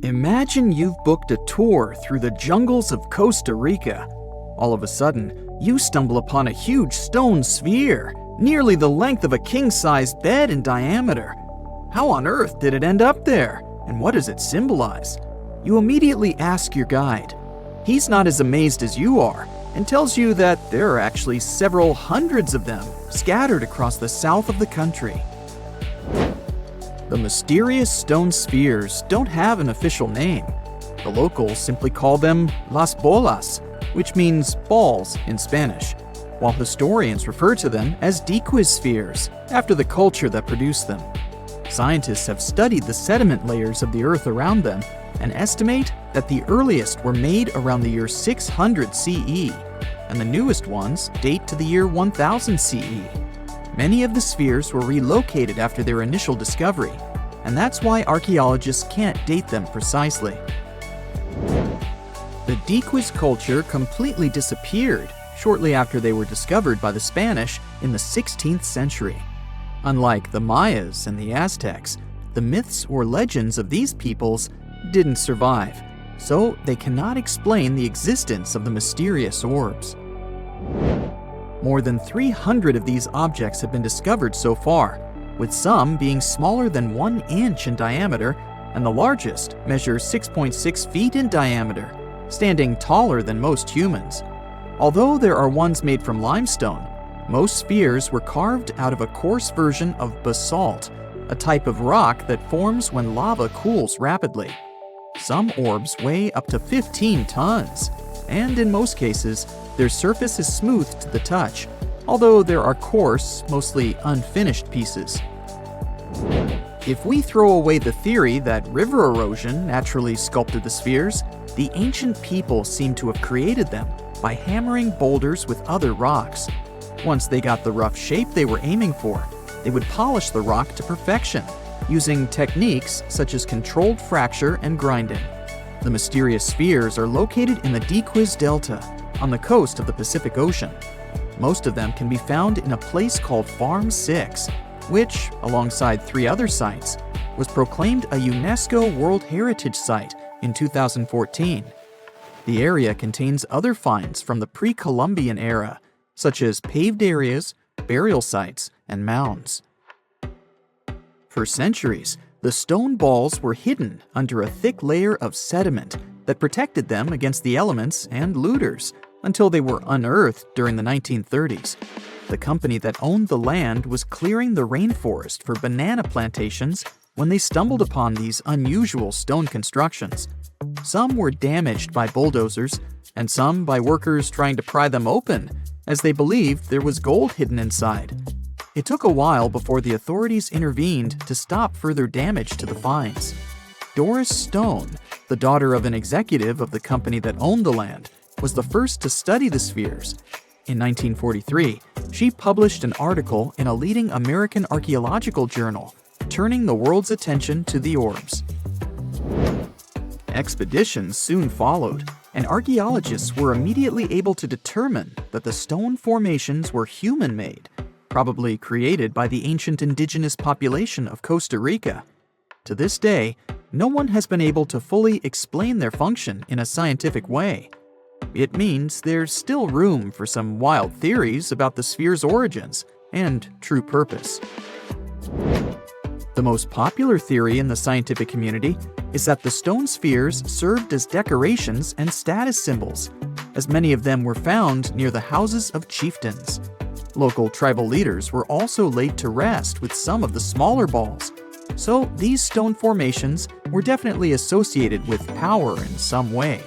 Imagine you've booked a tour through the jungles of Costa Rica. All of a sudden, you stumble upon a huge stone sphere, nearly the length of a king-sized bed in diameter. How on earth did it end up there? And what does it symbolize? You immediately ask your guide. He's not as amazed as you are, and tells you that there are actually several hundreds of them scattered across the south of the country. The mysterious stone spheres don't have an official name. The locals simply call them las bolas, which means balls in Spanish, while historians refer to them as diquispheres, after the culture that produced them. Scientists have studied the sediment layers of the Earth around them and estimate that the earliest were made around the year 600 CE, and the newest ones date to the year 1000 CE. Many of the spheres were relocated after their initial discovery, and that's why archaeologists can't date them precisely. The diquis culture completely disappeared shortly after they were discovered by the Spanish in the 16th century. Unlike the Mayas and the Aztecs, the myths or legends of these peoples didn't survive, so they cannot explain the existence of the mysterious orbs. More than 300 of these objects have been discovered so far, with some being smaller than 1 inch in diameter, and the largest measures 6.6 feet in diameter, standing taller than most humans. Although there are ones made from limestone, most spheres were carved out of a coarse version of basalt, a type of rock that forms when lava cools rapidly. Some orbs weigh up to 15 tons, and in most cases, their surface is smooth to the touch, although there are coarse, mostly unfinished pieces. If we throw away the theory that river erosion naturally sculpted the spheres, the ancient people seem to have created them by hammering boulders with other rocks. Once they got the rough shape they were aiming for, they would polish the rock to perfection, using techniques such as controlled fracture and grinding. The mysterious spheres are located in the Diquis Delta, on the coast of the Pacific Ocean. Most of them can be found in a place called Farm 6, which, alongside 3 other sites, was proclaimed a UNESCO World Heritage Site in 2014. The area contains other finds from the pre-Columbian era, such as paved areas, burial sites, and mounds. For centuries, the stone balls were hidden under a thick layer of sediment that protected them against the elements and looters, until they were unearthed during the 1930s. The company that owned the land was clearing the rainforest for banana plantations when they stumbled upon these unusual stone constructions. Some were damaged by bulldozers, and some by workers trying to pry them open, as they believed there was gold hidden inside. It took a while before the authorities intervened to stop further damage to the finds. Doris Stone, the daughter of an executive of the company that owned the land, was the first to study the spheres. In 1943, she published an article in a leading American archaeological journal, turning the world's attention to the orbs. Expeditions soon followed, and archaeologists were immediately able to determine that the stone formations were human-made, probably created by the ancient indigenous population of Costa Rica. To this day, no one has been able to fully explain their function in a scientific way. It means there's still room for some wild theories about the sphere's origins and true purpose. The most popular theory in the scientific community is that the stone spheres served as decorations and status symbols, as many of them were found near the houses of chieftains. Local tribal leaders were also laid to rest with some of the smaller balls, so these stone formations were definitely associated with power in some way.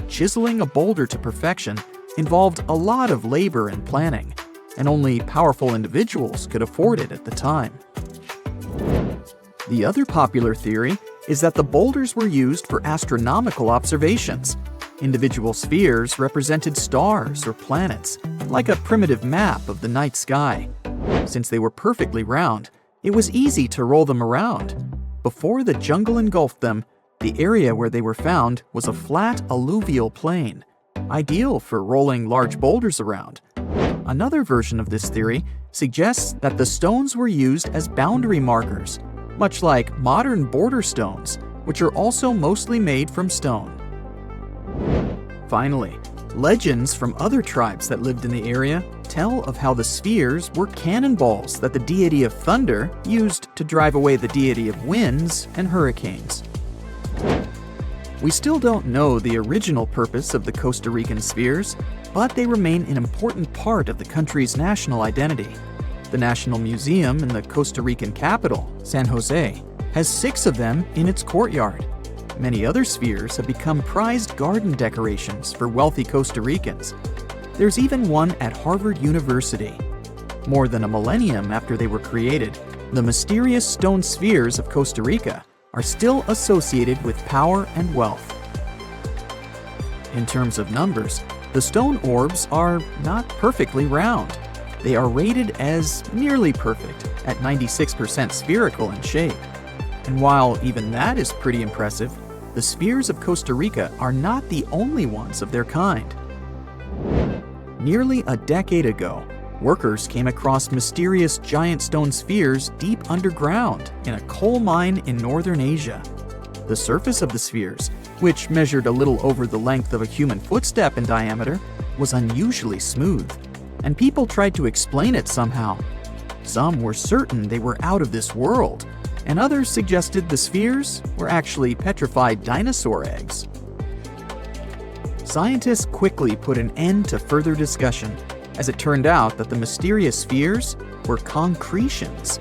Chiseling a boulder to perfection involved a lot of labor and planning, and only powerful individuals could afford it at the time. The other popular theory is that the boulders were used for astronomical observations. Individual spheres represented stars or planets, like a primitive map of the night sky. Since they were perfectly round, it was easy to roll them around. Before the jungle engulfed them, the area where they were found was a flat alluvial plain, ideal for rolling large boulders around. Another version of this theory suggests that the stones were used as boundary markers, much like modern border stones, which are also mostly made from stone. Finally, legends from other tribes that lived in the area tell of how the spheres were cannonballs that the deity of thunder used to drive away the deity of winds and hurricanes. We still don't know the original purpose of the Costa Rican spheres, but they remain an important part of the country's national identity. The National Museum in the Costa Rican capital, San Jose, has 6 of them in its courtyard. Many other spheres have become prized garden decorations for wealthy Costa Ricans. There's even one at Harvard University. More than a millennium after they were created, the mysterious stone spheres of Costa Rica are still associated with power and wealth. In terms of numbers, the stone orbs are not perfectly round. They are rated as nearly perfect at 96% spherical in shape. And while even that is pretty impressive, the spheres of Costa Rica are not the only ones of their kind. Nearly a decade ago, workers came across mysterious giant stone spheres deep underground in a coal mine in northern Asia. The surface of the spheres, which measured a little over the length of a human footstep in diameter, was unusually smooth, and people tried to explain it somehow. Some were certain they were out of this world, and others suggested the spheres were actually petrified dinosaur eggs. Scientists quickly put an end to further discussion, as it turned out that the mysterious spheres were concretions.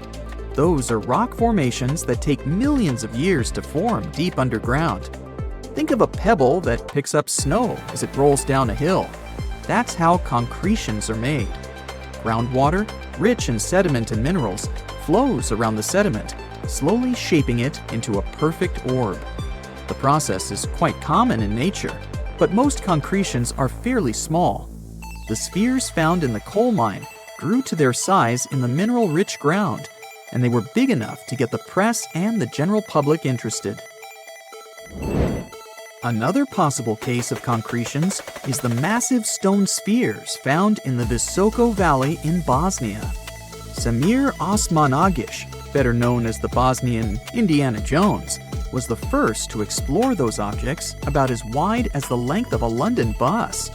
Those are rock formations that take millions of years to form deep underground. Think of a pebble that picks up snow as it rolls down a hill. That's how concretions are made. Groundwater, rich in sediment and minerals, flows around the sediment, slowly shaping it into a perfect orb. The process is quite common in nature, but most concretions are fairly small. The spheres found in the coal mine grew to their size in the mineral-rich ground, and they were big enough to get the press and the general public interested. Another possible case of concretions is the massive stone spheres found in the Visoko Valley in Bosnia. Samir Osmanagic, better known as the Bosnian Indiana Jones, was the first to explore those objects about as wide as the length of a London bus.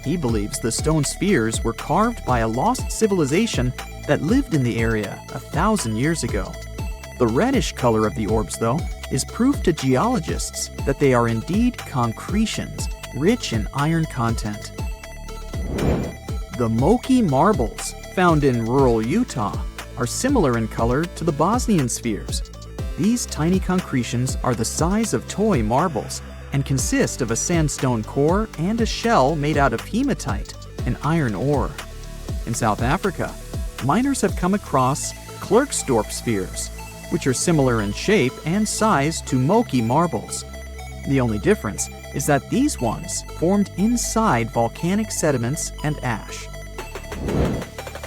He believes the stone spheres were carved by a lost civilization that lived in the area 1,000 years ago. The reddish color of the orbs, though, is proof to geologists that they are indeed concretions, rich in iron content. The Moki marbles, found in rural Utah, are similar in color to the Bosnian spheres. These tiny concretions are the size of toy marbles and consist of a sandstone core and a shell made out of hematite, an iron ore. In South Africa, miners have come across Klerksdorp spheres, which are similar in shape and size to Moki marbles. The only difference is that these ones formed inside volcanic sediments and ash.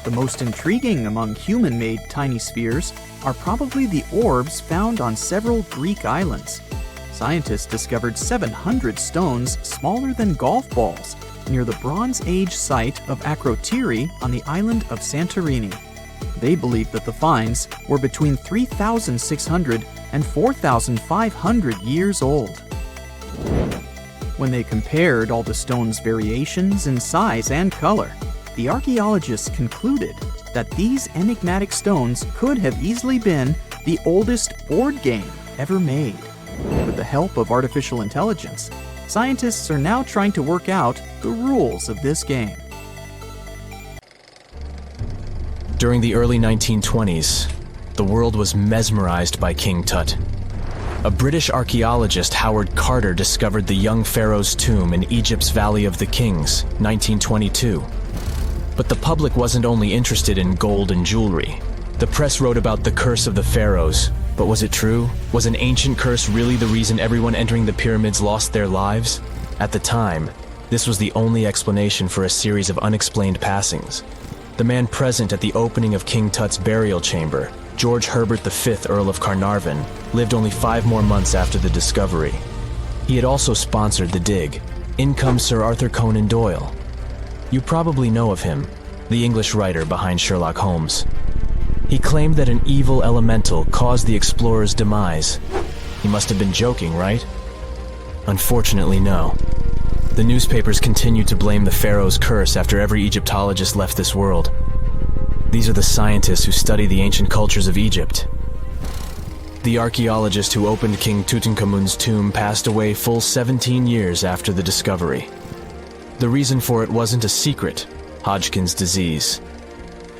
The most intriguing among human-made tiny spheres are probably the orbs found on several Greek islands. Scientists discovered 700 stones smaller than golf balls near the Bronze Age site of Akrotiri on the island of Santorini. They believe that the finds were between 3,600 and 4,500 years old. When they compared all the stones' variations in size and color, the archaeologists concluded that these enigmatic stones could have easily been the oldest board game ever made. With the help of artificial intelligence, scientists are now trying to work out the rules of this game. During the early 1920s, the world was mesmerized by King Tut. A British archaeologist, Howard Carter, discovered the young pharaoh's tomb in Egypt's Valley of the Kings, 1922. But the public wasn't only interested in gold and jewelry. The press wrote about the curse of the pharaohs, but was it true? Was an ancient curse really the reason everyone entering the pyramids lost their lives? At the time, this was the only explanation for a series of unexplained passings. The man present at the opening of King Tut's burial chamber, George Herbert V, Earl of Carnarvon, lived only 5 more months after the discovery. He had also sponsored the dig. In comes Sir Arthur Conan Doyle. You probably know of him, the English writer behind Sherlock Holmes. He claimed that an evil elemental caused the explorer's demise. He must have been joking, right? Unfortunately, no. The newspapers continued to blame the pharaoh's curse after every Egyptologist left this world. These are the scientists who study the ancient cultures of Egypt. The archaeologist who opened King Tutankhamun's tomb passed away full 17 years after the discovery. The reason for it wasn't a secret: Hodgkin's disease.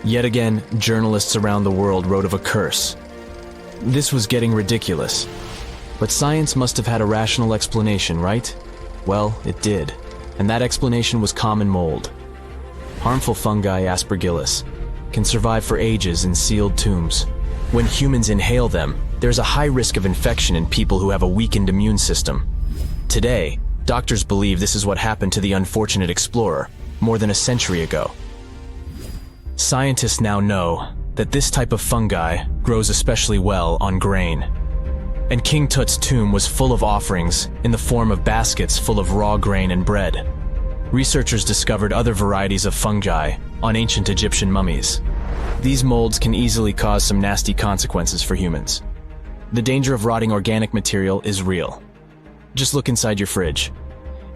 Yet again, journalists around the world wrote of a curse. This was getting ridiculous. But science must have had a rational explanation, right? Well, it did. And that explanation was common mold. Harmful fungi, Aspergillus, can survive for ages in sealed tombs. When humans inhale them, there's a high risk of infection in people who have a weakened immune system. Today, doctors believe this is what happened to the unfortunate explorer more than a century ago. Scientists now know that this type of fungi grows especially well on grain. And King Tut's tomb was full of offerings in the form of baskets full of raw grain and bread. Researchers discovered other varieties of fungi on ancient Egyptian mummies. These molds can easily cause some nasty consequences for humans. The danger of rotting organic material is real. Just look inside your fridge.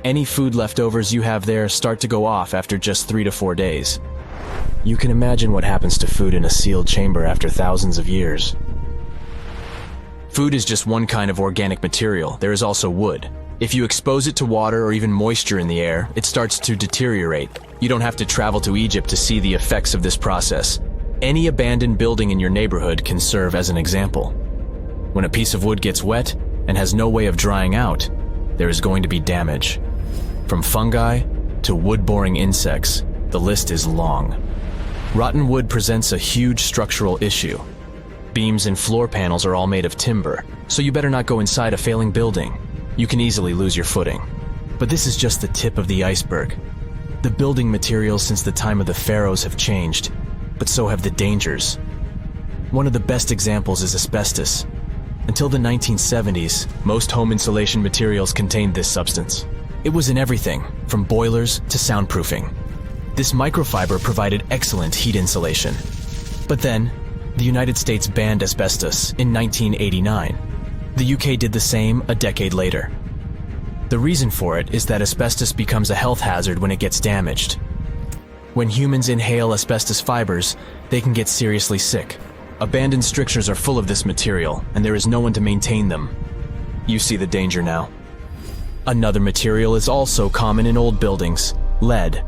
Any food leftovers you have there start to go off after just 3 to 4 days. You can imagine what happens to food in a sealed chamber after thousands of years. Food is just one kind of organic material. There is also wood. If you expose it to water or even moisture in the air, it starts to deteriorate. You don't have to travel to Egypt to see the effects of this process. Any abandoned building in your neighborhood can serve as an example. When a piece of wood gets wet and has no way of drying out, there is going to be damage. From fungi to wood-boring insects, the list is long. Rotten wood presents a huge structural issue. Beams and floor panels are all made of timber, so you better not go inside a failing building. You can easily lose your footing. But this is just the tip of the iceberg. The building materials since the time of the pharaohs have changed, but so have the dangers. One of the best examples is asbestos. Until the 1970s, most home insulation materials contained this substance. It was in everything, from boilers to soundproofing. This microfiber provided excellent heat insulation. But then, the United States banned asbestos in 1989. The UK did the same a decade later. The reason for it is that asbestos becomes a health hazard when it gets damaged. When humans inhale asbestos fibers, they can get seriously sick. Abandoned strictures are full of this material, and there is no one to maintain them. You see the danger now. Another material is also common in old buildings: lead.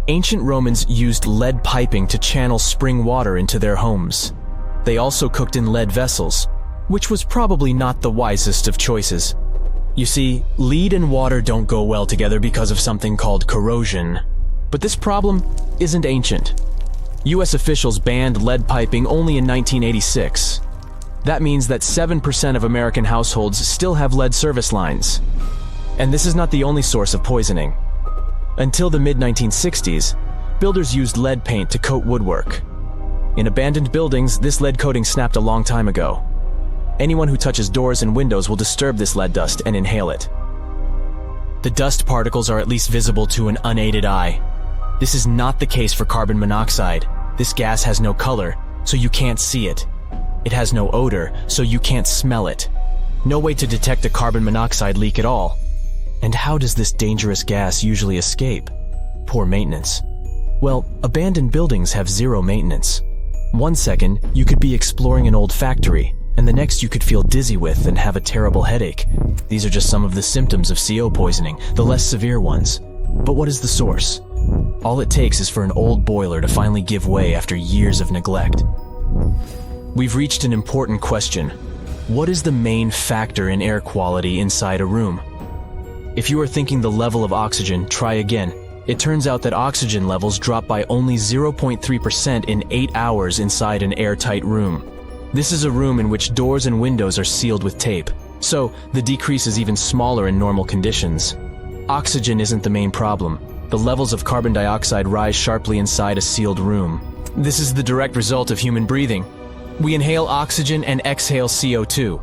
Ancient Romans used lead piping to channel spring water into their homes. They also cooked in lead vessels, which was probably not the wisest of choices. You see, lead and water don't go well together because of something called corrosion. But this problem isn't ancient. US officials banned lead piping only in 1986. That means that 7% of American households still have lead service lines. And this is not the only source of poisoning. Until the mid-1960s, builders used lead paint to coat woodwork. In abandoned buildings, this lead coating snapped a long time ago. Anyone who touches doors and windows will disturb this lead dust and inhale it. The dust particles are at least visible to an unaided eye. This is not the case for carbon monoxide. This gas has no color, so you can't see it. It has no odor, so you can't smell it. No way to detect a carbon monoxide leak at all. And how does this dangerous gas usually escape? Poor maintenance. Well, abandoned buildings have zero maintenance. 1 second, you could be exploring an old factory, and the next you could feel dizzy with and have a terrible headache. These are just some of the symptoms of CO poisoning, the less severe ones. But what is the source? All it takes is for an old boiler to finally give way after years of neglect. We've reached an important question. What is the main factor in air quality inside a room? If you are thinking the level of oxygen, try again. It turns out that oxygen levels drop by only 0.3% in 8 hours inside an airtight room. This is a room in which doors and windows are sealed with tape, so the decrease is even smaller in normal conditions. Oxygen isn't the main problem. The levels of carbon dioxide rise sharply inside a sealed room. This is the direct result of human breathing. We inhale oxygen and exhale CO2.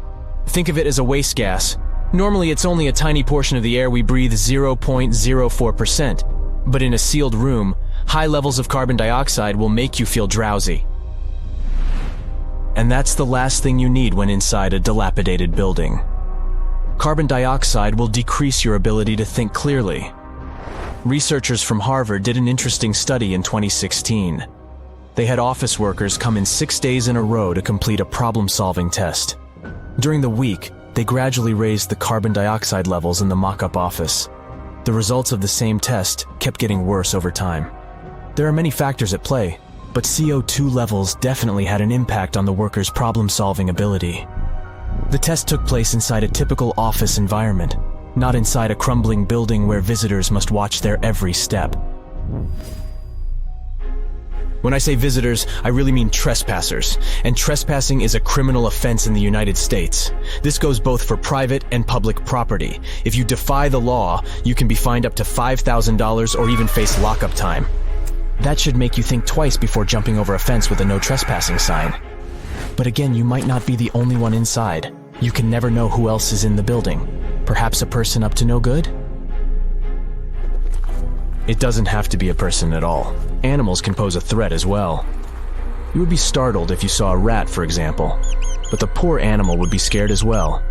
Think of it as a waste gas. Normally it's only a tiny portion of the air we breathe, 0.04%. But in a sealed room, high levels of carbon dioxide will make you feel drowsy. And that's the last thing you need when inside a dilapidated building. Carbon dioxide will decrease your ability to think clearly. Researchers from Harvard did an interesting study in 2016. They had office workers come in 6 days in a row to complete a problem-solving test. During the week, they gradually raised the carbon dioxide levels in the mock-up office. The results of the same test kept getting worse over time. There are many factors at play, but CO2 levels definitely had an impact on the workers' problem-solving ability. The test took place inside a typical office environment, not inside a crumbling building where visitors must watch their every step. When I say visitors, I really mean trespassers, and trespassing is a criminal offense in the United States. This goes both for private and public property. If you defy the law, you can be fined up to $5,000 or even face lockup time. That should make you think twice before jumping over a fence with a no trespassing sign. But again, you might not be the only one inside. You can never know who else is in the building. Perhaps a person up to no good? It doesn't have to be a person at all. Animals can pose a threat as well. You would be startled if you saw a rat, for example. But the poor animal would be scared as well.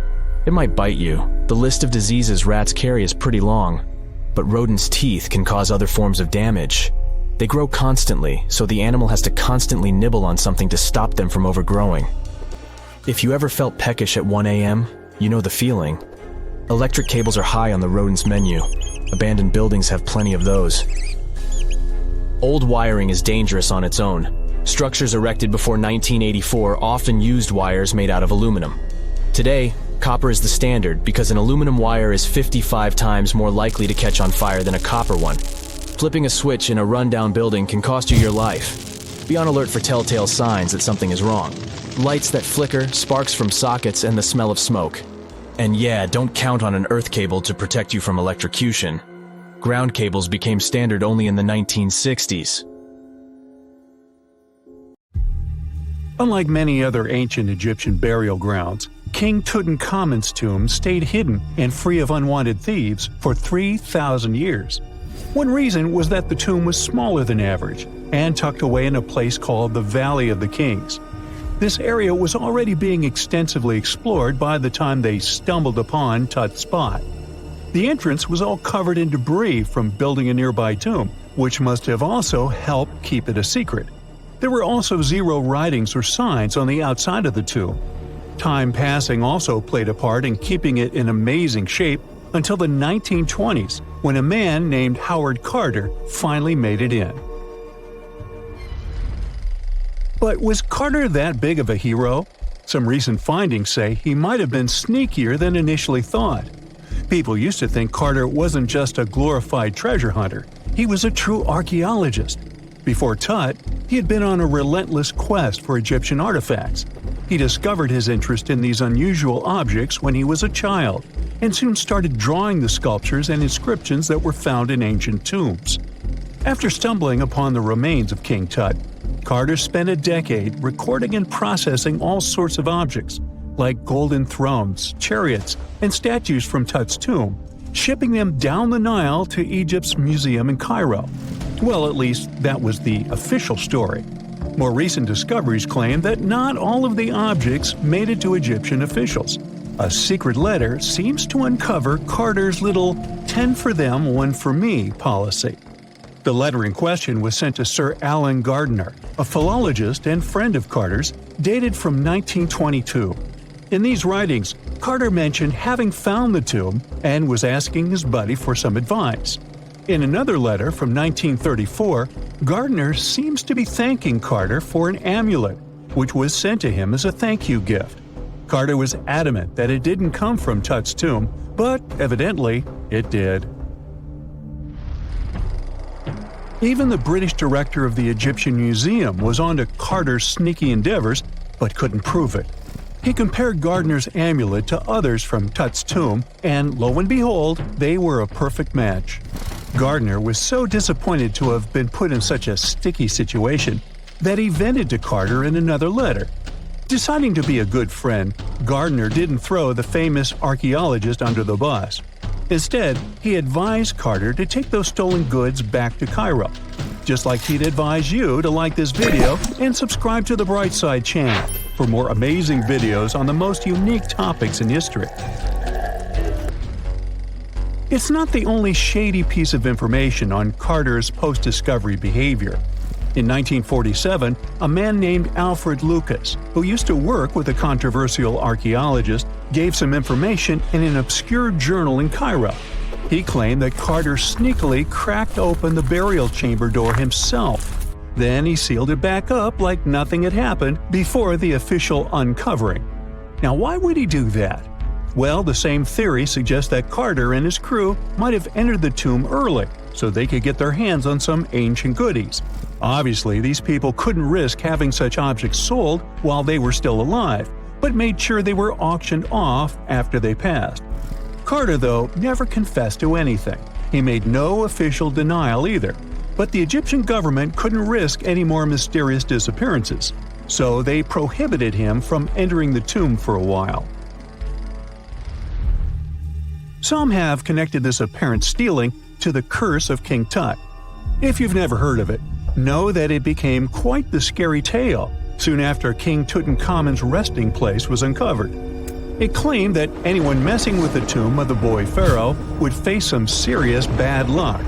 It might bite you. The list of diseases rats carry is pretty long. But rodents' teeth can cause other forms of damage. They grow constantly, so the animal has to constantly nibble on something to stop them from overgrowing. If you ever felt peckish at 1 a.m., you know the feeling. Electric cables are high on the rodents' menu. Abandoned buildings have plenty of those. Old wiring is dangerous on its own. Structures erected before 1984 often used wires made out of aluminum. Today, copper is the standard because an aluminum wire is 55 times more likely to catch on fire than a copper one. Flipping a switch in a rundown building can cost you your life. Be on alert for telltale signs that something is wrong. Lights that flicker, sparks from sockets, and the smell of smoke. And yeah, don't count on an earth cable to protect you from electrocution. Ground cables became standard only in the 1960s. Unlike many other ancient Egyptian burial grounds, King Tutankhamun's tomb stayed hidden and free of unwanted thieves for 3,000 years. One reason was that the tomb was smaller than average and tucked away in a place called the Valley of the Kings. This area was already being extensively explored by the time they stumbled upon Tut's spot. The entrance was all covered in debris from building a nearby tomb, which must have also helped keep it a secret. There were also zero writings or signs on the outside of the tomb. Time passing also played a part in keeping it in amazing shape until the 1920s, when a man named Howard Carter finally made it in. But was Carter that big of a hero? Some recent findings say he might have been sneakier than initially thought. People used to think Carter wasn't just a glorified treasure hunter, he was a true archaeologist. Before Tut, he had been on a relentless quest for Egyptian artifacts. He discovered his interest in these unusual objects when he was a child, and soon started drawing the sculptures and inscriptions that were found in ancient tombs. After stumbling upon the remains of King Tut, Carter spent a decade recording and processing all sorts of objects, like golden thrones, chariots, and statues from Tut's tomb, shipping them down the Nile to Egypt's museum in Cairo. Well, at least that was the official story. More recent discoveries claim that not all of the objects made it to Egyptian officials. A secret letter seems to uncover Carter's little 10 for them, 1 for me policy. The letter in question was sent to Sir Alan Gardiner, a philologist and friend of Carter's, dated from 1922. In these writings, Carter mentioned having found the tomb and was asking his buddy for some advice. In another letter from 1934, Gardiner seems to be thanking Carter for an amulet, which was sent to him as a thank you gift. Carter was adamant that it didn't come from Tut's tomb, but evidently it did. Even the British director of the Egyptian Museum was onto Carter's sneaky endeavors, but couldn't prove it. He compared Gardiner's amulet to others from Tut's tomb, and lo and behold, they were a perfect match. Gardiner was so disappointed to have been put in such a sticky situation that he vented to Carter in another letter. Deciding to be a good friend, Gardiner didn't throw the famous archaeologist under the bus. Instead, he advised Carter to take those stolen goods back to Cairo, just like he'd advise you to like this video and subscribe to the Brightside channel for more amazing videos on the most unique topics in history. It's not the only shady piece of information on Carter's post-discovery behavior. In 1947, a man named Alfred Lucas, who used to work with a controversial archaeologist, gave some information in an obscure journal in Cairo. He claimed that Carter sneakily cracked open the burial chamber door himself. Then he sealed it back up like nothing had happened before the official uncovering. Now, why would he do that? Well, the same theory suggests that Carter and his crew might have entered the tomb early so they could get their hands on some ancient goodies. Obviously, these people couldn't risk having such objects sold while they were still alive, but made sure they were auctioned off after they passed. Carter, though, never confessed to anything. He made no official denial either, but the Egyptian government couldn't risk any more mysterious disappearances, so they prohibited him from entering the tomb for a while. Some have connected this apparent stealing to the curse of King Tut. If you've never heard of it, know that it became quite the scary tale soon after King Tutankhamun's resting place was uncovered. It claimed that anyone messing with the tomb of the boy pharaoh would face some serious bad luck.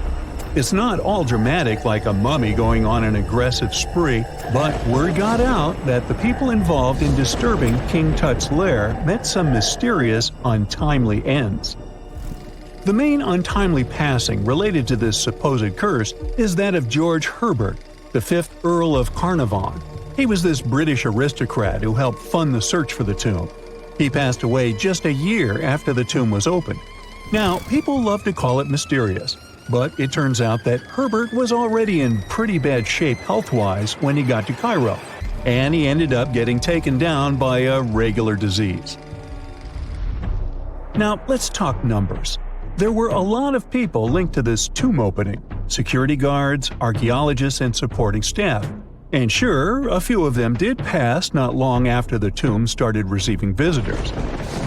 It's not all dramatic like a mummy going on an aggressive spree, but word got out that the people involved in disturbing King Tut's lair met some mysterious, untimely ends. The main untimely passing related to this supposed curse is that of George Herbert, the 5th Earl of Carnarvon. He was this British aristocrat who helped fund the search for the tomb. He passed away just a year after the tomb was opened. Now, people love to call it mysterious, but it turns out that Herbert was already in pretty bad shape health-wise when he got to Cairo, and he ended up getting taken down by a regular disease. Now, let's talk numbers. There were a lot of people linked to this tomb opening: security guards, archaeologists, and supporting staff. And sure, a few of them did pass not long after the tomb started receiving visitors.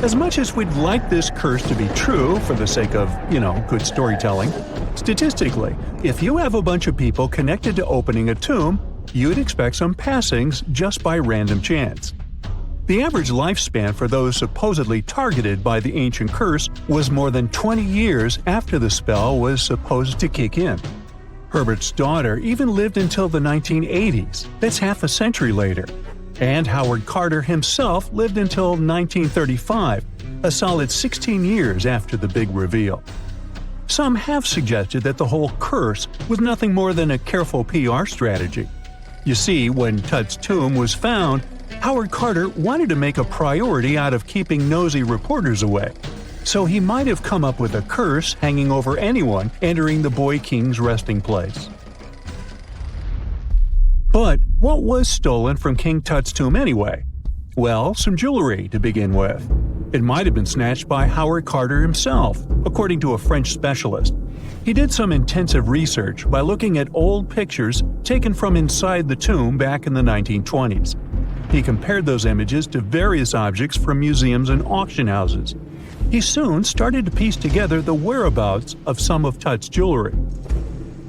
As much as we'd like this curse to be true for the sake of, good storytelling, statistically, if you have a bunch of people connected to opening a tomb, you'd expect some passings just by random chance. The average lifespan for those supposedly targeted by the ancient curse was more than 20 years after the spell was supposed to kick in. Herbert's daughter even lived until the 1980s, that's half a century later. And Howard Carter himself lived until 1935, a solid 16 years after the big reveal. Some have suggested that the whole curse was nothing more than a careful PR strategy. You see, when Tut's tomb was found, Howard Carter wanted to make a priority out of keeping nosy reporters away. So he might have come up with a curse hanging over anyone entering the boy king's resting place. But what was stolen from King Tut's tomb anyway? Well, some jewelry to begin with. It might have been snatched by Howard Carter himself, according to a French specialist. He did some intensive research by looking at old pictures taken from inside the tomb back in the 1920s. He compared those images to various objects from museums and auction houses. He soon started to piece together the whereabouts of some of Tut's jewelry.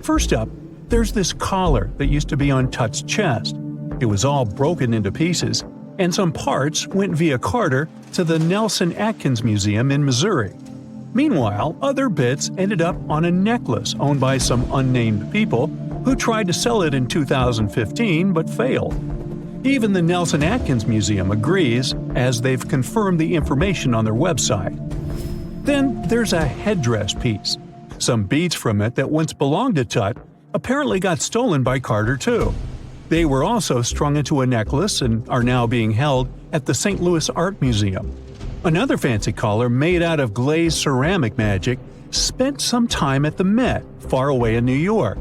First up, there's this collar that used to be on Tut's chest. It was all broken into pieces, and some parts went via Carter to the Nelson Atkins Museum in Missouri. Meanwhile, other bits ended up on a necklace owned by some unnamed people who tried to sell it in 2015 but failed. Even the Nelson Atkins Museum agrees, as they've confirmed the information on their website. Then there's a headdress piece. Some beads from it that once belonged to Tut apparently got stolen by Carter too. They were also strung into a necklace and are now being held at the St. Louis Art Museum. Another fancy collar made out of glazed ceramic magic spent some time at the Met, far away in New York.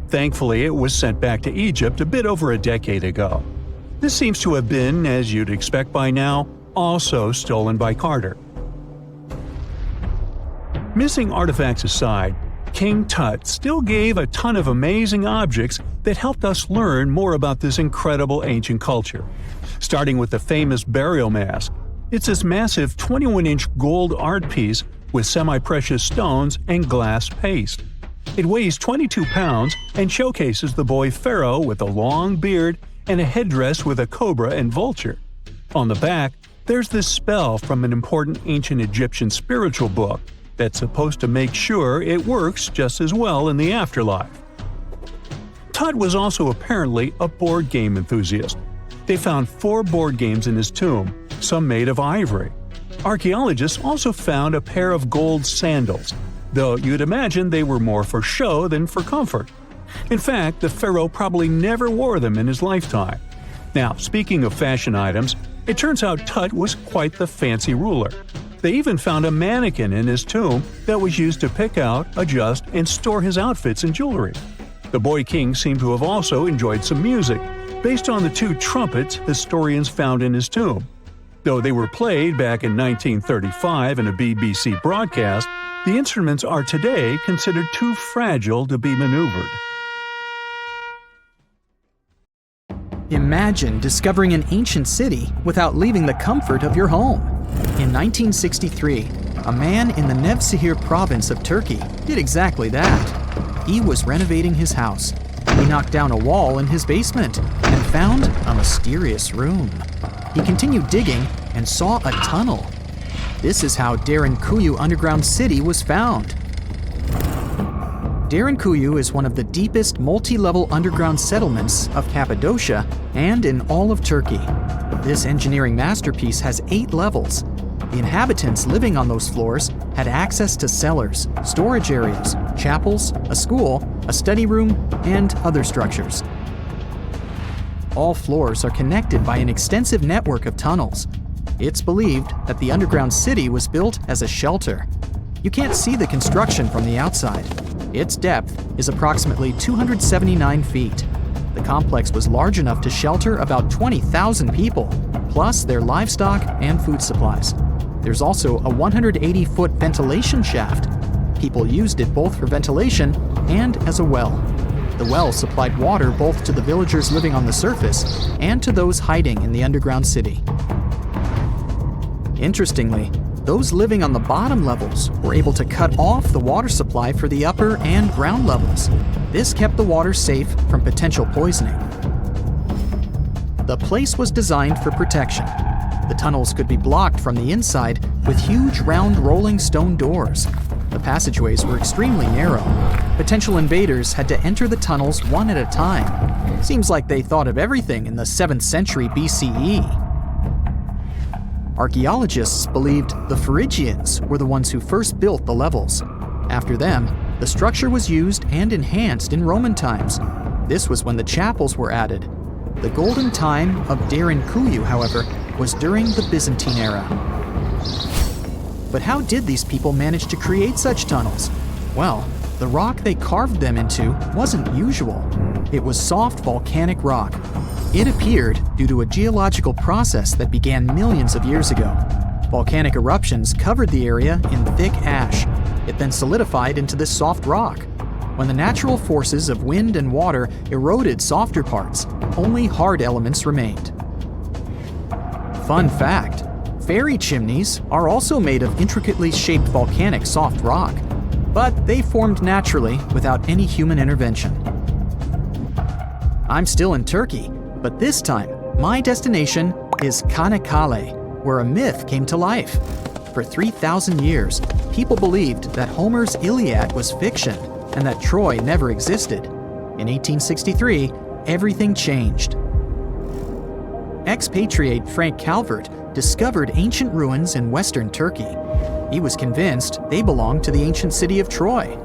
Thankfully, it was sent back to Egypt a bit over a decade ago. This seems to have been, as you'd expect by now, also stolen by Carter. Missing artifacts aside, King Tut still gave a ton of amazing objects that helped us learn more about this incredible ancient culture. Starting with the famous burial mask. It's this massive 21-inch gold art piece with semi-precious stones and glass paste. It weighs 22 pounds and showcases the boy pharaoh with a long beard and a headdress with a cobra and vulture. On the back, there's this spell from an important ancient Egyptian spiritual book, that's supposed to make sure it works just as well in the afterlife. Tut was also apparently a board game enthusiast. They found 4 board games in his tomb, some made of ivory. Archaeologists also found a pair of gold sandals, though you'd imagine they were more for show than for comfort. In fact, the pharaoh probably never wore them in his lifetime. Now, speaking of fashion items, it turns out Tut was quite the fancy ruler. They even found a mannequin in his tomb that was used to pick out, adjust, and store his outfits and jewelry. The boy king seemed to have also enjoyed some music, based on the 2 trumpets historians found in his tomb. Though they were played back in 1935 in a BBC broadcast, the instruments are today considered too fragile to be maneuvered. Imagine discovering an ancient city without leaving the comfort of your home. In 1963, a man in the Nevşehir province of Turkey did exactly that. He was renovating his house. He knocked down a wall in his basement and found a mysterious room. He continued digging and saw a tunnel. This is how Derinkuyu underground city was found. Derinkuyu is one of the deepest multi-level underground settlements of Cappadocia and in all of Turkey. This engineering masterpiece has 8 levels. The inhabitants living on those floors had access to cellars, storage areas, chapels, a school, a study room, and other structures. All floors are connected by an extensive network of tunnels. It's believed that the underground city was built as a shelter. You can't see the construction from the outside. Its depth is approximately 279 feet. The complex was large enough to shelter about 20,000 people, plus their livestock and food supplies. There's also a 180-foot ventilation shaft. People used it both for ventilation and as a well. The well supplied water both to the villagers living on the surface and to those hiding in the underground city. Interestingly, those living on the bottom levels were able to cut off the water supply for the upper and ground levels. This kept the water safe from potential poisoning. The place was designed for protection. The tunnels could be blocked from the inside with huge round rolling stone doors. The passageways were extremely narrow. Potential invaders had to enter the tunnels one at a time. Seems like they thought of everything in the 7th century BCE. Archaeologists believed the Phrygians were the ones who first built the levels. After them, the structure was used and enhanced in Roman times. This was when the chapels were added. The golden time of Derinkuyu, however, was during the Byzantine era. But how did these people manage to create such tunnels? Well, the rock they carved them into wasn't usual. It was soft volcanic rock. It appeared due to a geological process that began millions of years ago. Volcanic eruptions covered the area in thick ash. It then solidified into this soft rock. When the natural forces of wind and water eroded softer parts, only hard elements remained. Fun fact, fairy chimneys are also made of intricately shaped volcanic soft rock, but they formed naturally without any human intervention. I'm still in Turkey, but this time, my destination is Çanakkale, where a myth came to life. For 3,000 years, people believed that Homer's Iliad was fiction and that Troy never existed. In 1863, everything changed. Expatriate Frank Calvert discovered ancient ruins in western Turkey. He was convinced they belonged to the ancient city of Troy.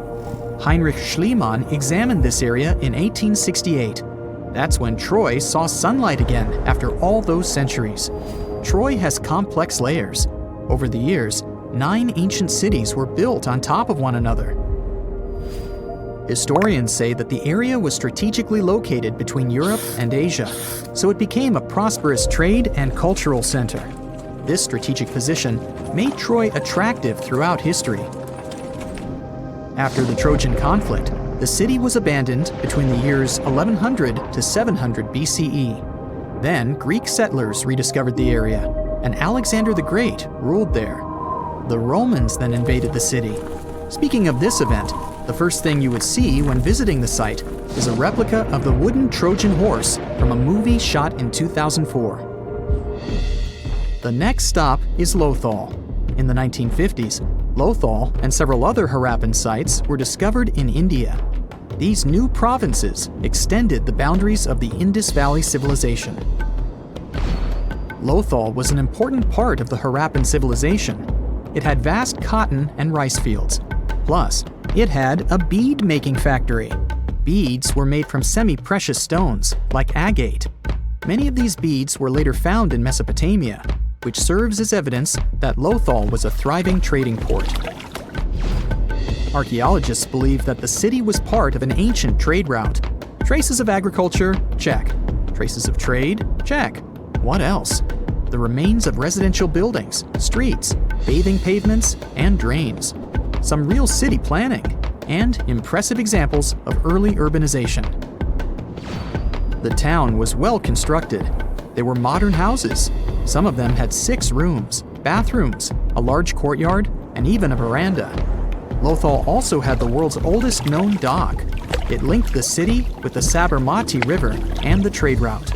Heinrich Schliemann examined this area in 1868. That's when Troy saw sunlight again after all those centuries. Troy has complex layers. Over the years, 9 ancient cities were built on top of one another. Historians say that the area was strategically located between Europe and Asia, so it became a prosperous trade and cultural center. This strategic position made Troy attractive throughout history. After the Trojan conflict, the city was abandoned between the years 1100 to 700 BCE. Then Greek settlers rediscovered the area, and Alexander the Great ruled there. The Romans then invaded the city. Speaking of this event, the first thing you would see when visiting the site is a replica of the wooden Trojan horse from a movie shot in 2004. The next stop is Lothal. In the 1950s, Lothal and several other Harappan sites were discovered in India. These new provinces extended the boundaries of the Indus Valley civilization. Lothal was an important part of the Harappan civilization. It had vast cotton and rice fields. Plus, it had a bead-making factory. Beads were made from semi-precious stones, like agate. Many of these beads were later found in Mesopotamia, which serves as evidence that Lothal was a thriving trading port. Archaeologists believe that the city was part of an ancient trade route. Traces of agriculture? Check. Traces of trade? Check. What else? The remains of residential buildings, streets, bathing pavements, and drains. Some real city planning, and impressive examples of early urbanization. The town was well constructed. They were modern houses. Some of them had 6 rooms, bathrooms, a large courtyard, and even a veranda. Lothal also had the world's oldest known dock. It linked the city with the Sabarmati River and the trade route.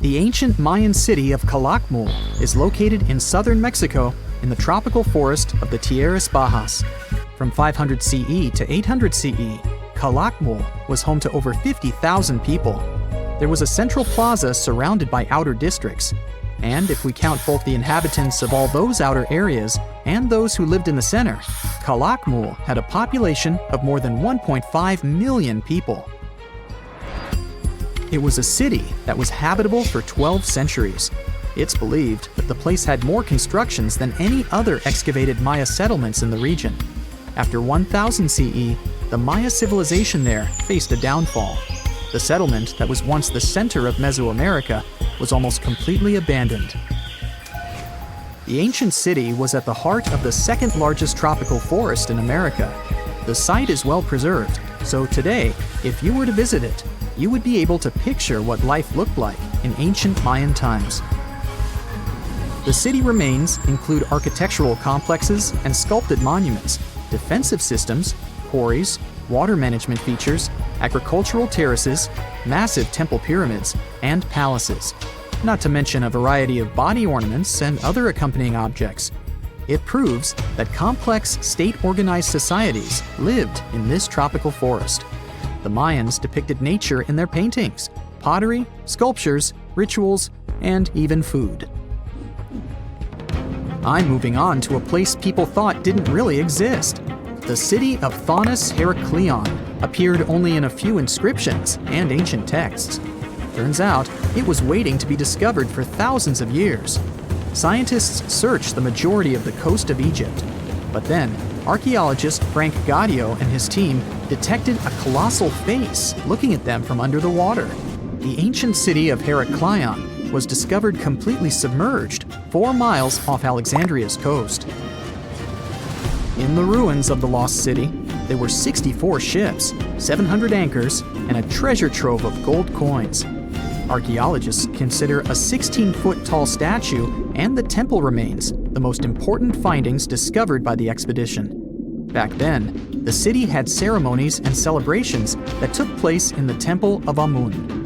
The ancient Mayan city of Calakmul is located in southern Mexico in the tropical forest of the Tierras Bajas. From 500 CE to 800 CE, Calakmul was home to over 50,000 people. There was a central plaza surrounded by outer districts. And if we count both the inhabitants of all those outer areas and those who lived in the center, Calakmul had a population of more than 1.5 million people. It was a city that was habitable for 12 centuries. It's believed that the place had more constructions than any other excavated Maya settlements in the region. After 1000 CE, the Maya civilization there faced a downfall. The settlement that was once the center of Mesoamerica was almost completely abandoned. The ancient city was at the heart of the second largest tropical forest in America. The site is well preserved, so today, if you were to visit it, you would be able to picture what life looked like in ancient Mayan times. The city remains include architectural complexes and sculpted monuments, defensive systems, quarries, water management features, agricultural terraces, massive temple pyramids, and palaces, not to mention a variety of body ornaments and other accompanying objects. It proves that complex state-organized societies lived in this tropical forest. The Mayans depicted nature in their paintings, pottery, sculptures, rituals, and even food. I'm moving on to a place people thought didn't really exist. The city of Thonis-Heracleion appeared only in a few inscriptions and ancient texts. Turns out, it was waiting to be discovered for thousands of years. Scientists searched the majority of the coast of Egypt. But then, archaeologist Frank Gaudio and his team detected a colossal face looking at them from under the water. The ancient city of Heracleion was discovered completely submerged 4 miles off Alexandria's coast. In the ruins of the lost city, there were 64 ships, 700 anchors, and a treasure trove of gold coins. Archaeologists consider a 16-foot tall statue and the temple remains the most important findings discovered by the expedition. Back then, the city had ceremonies and celebrations that took place in the Temple of Amun.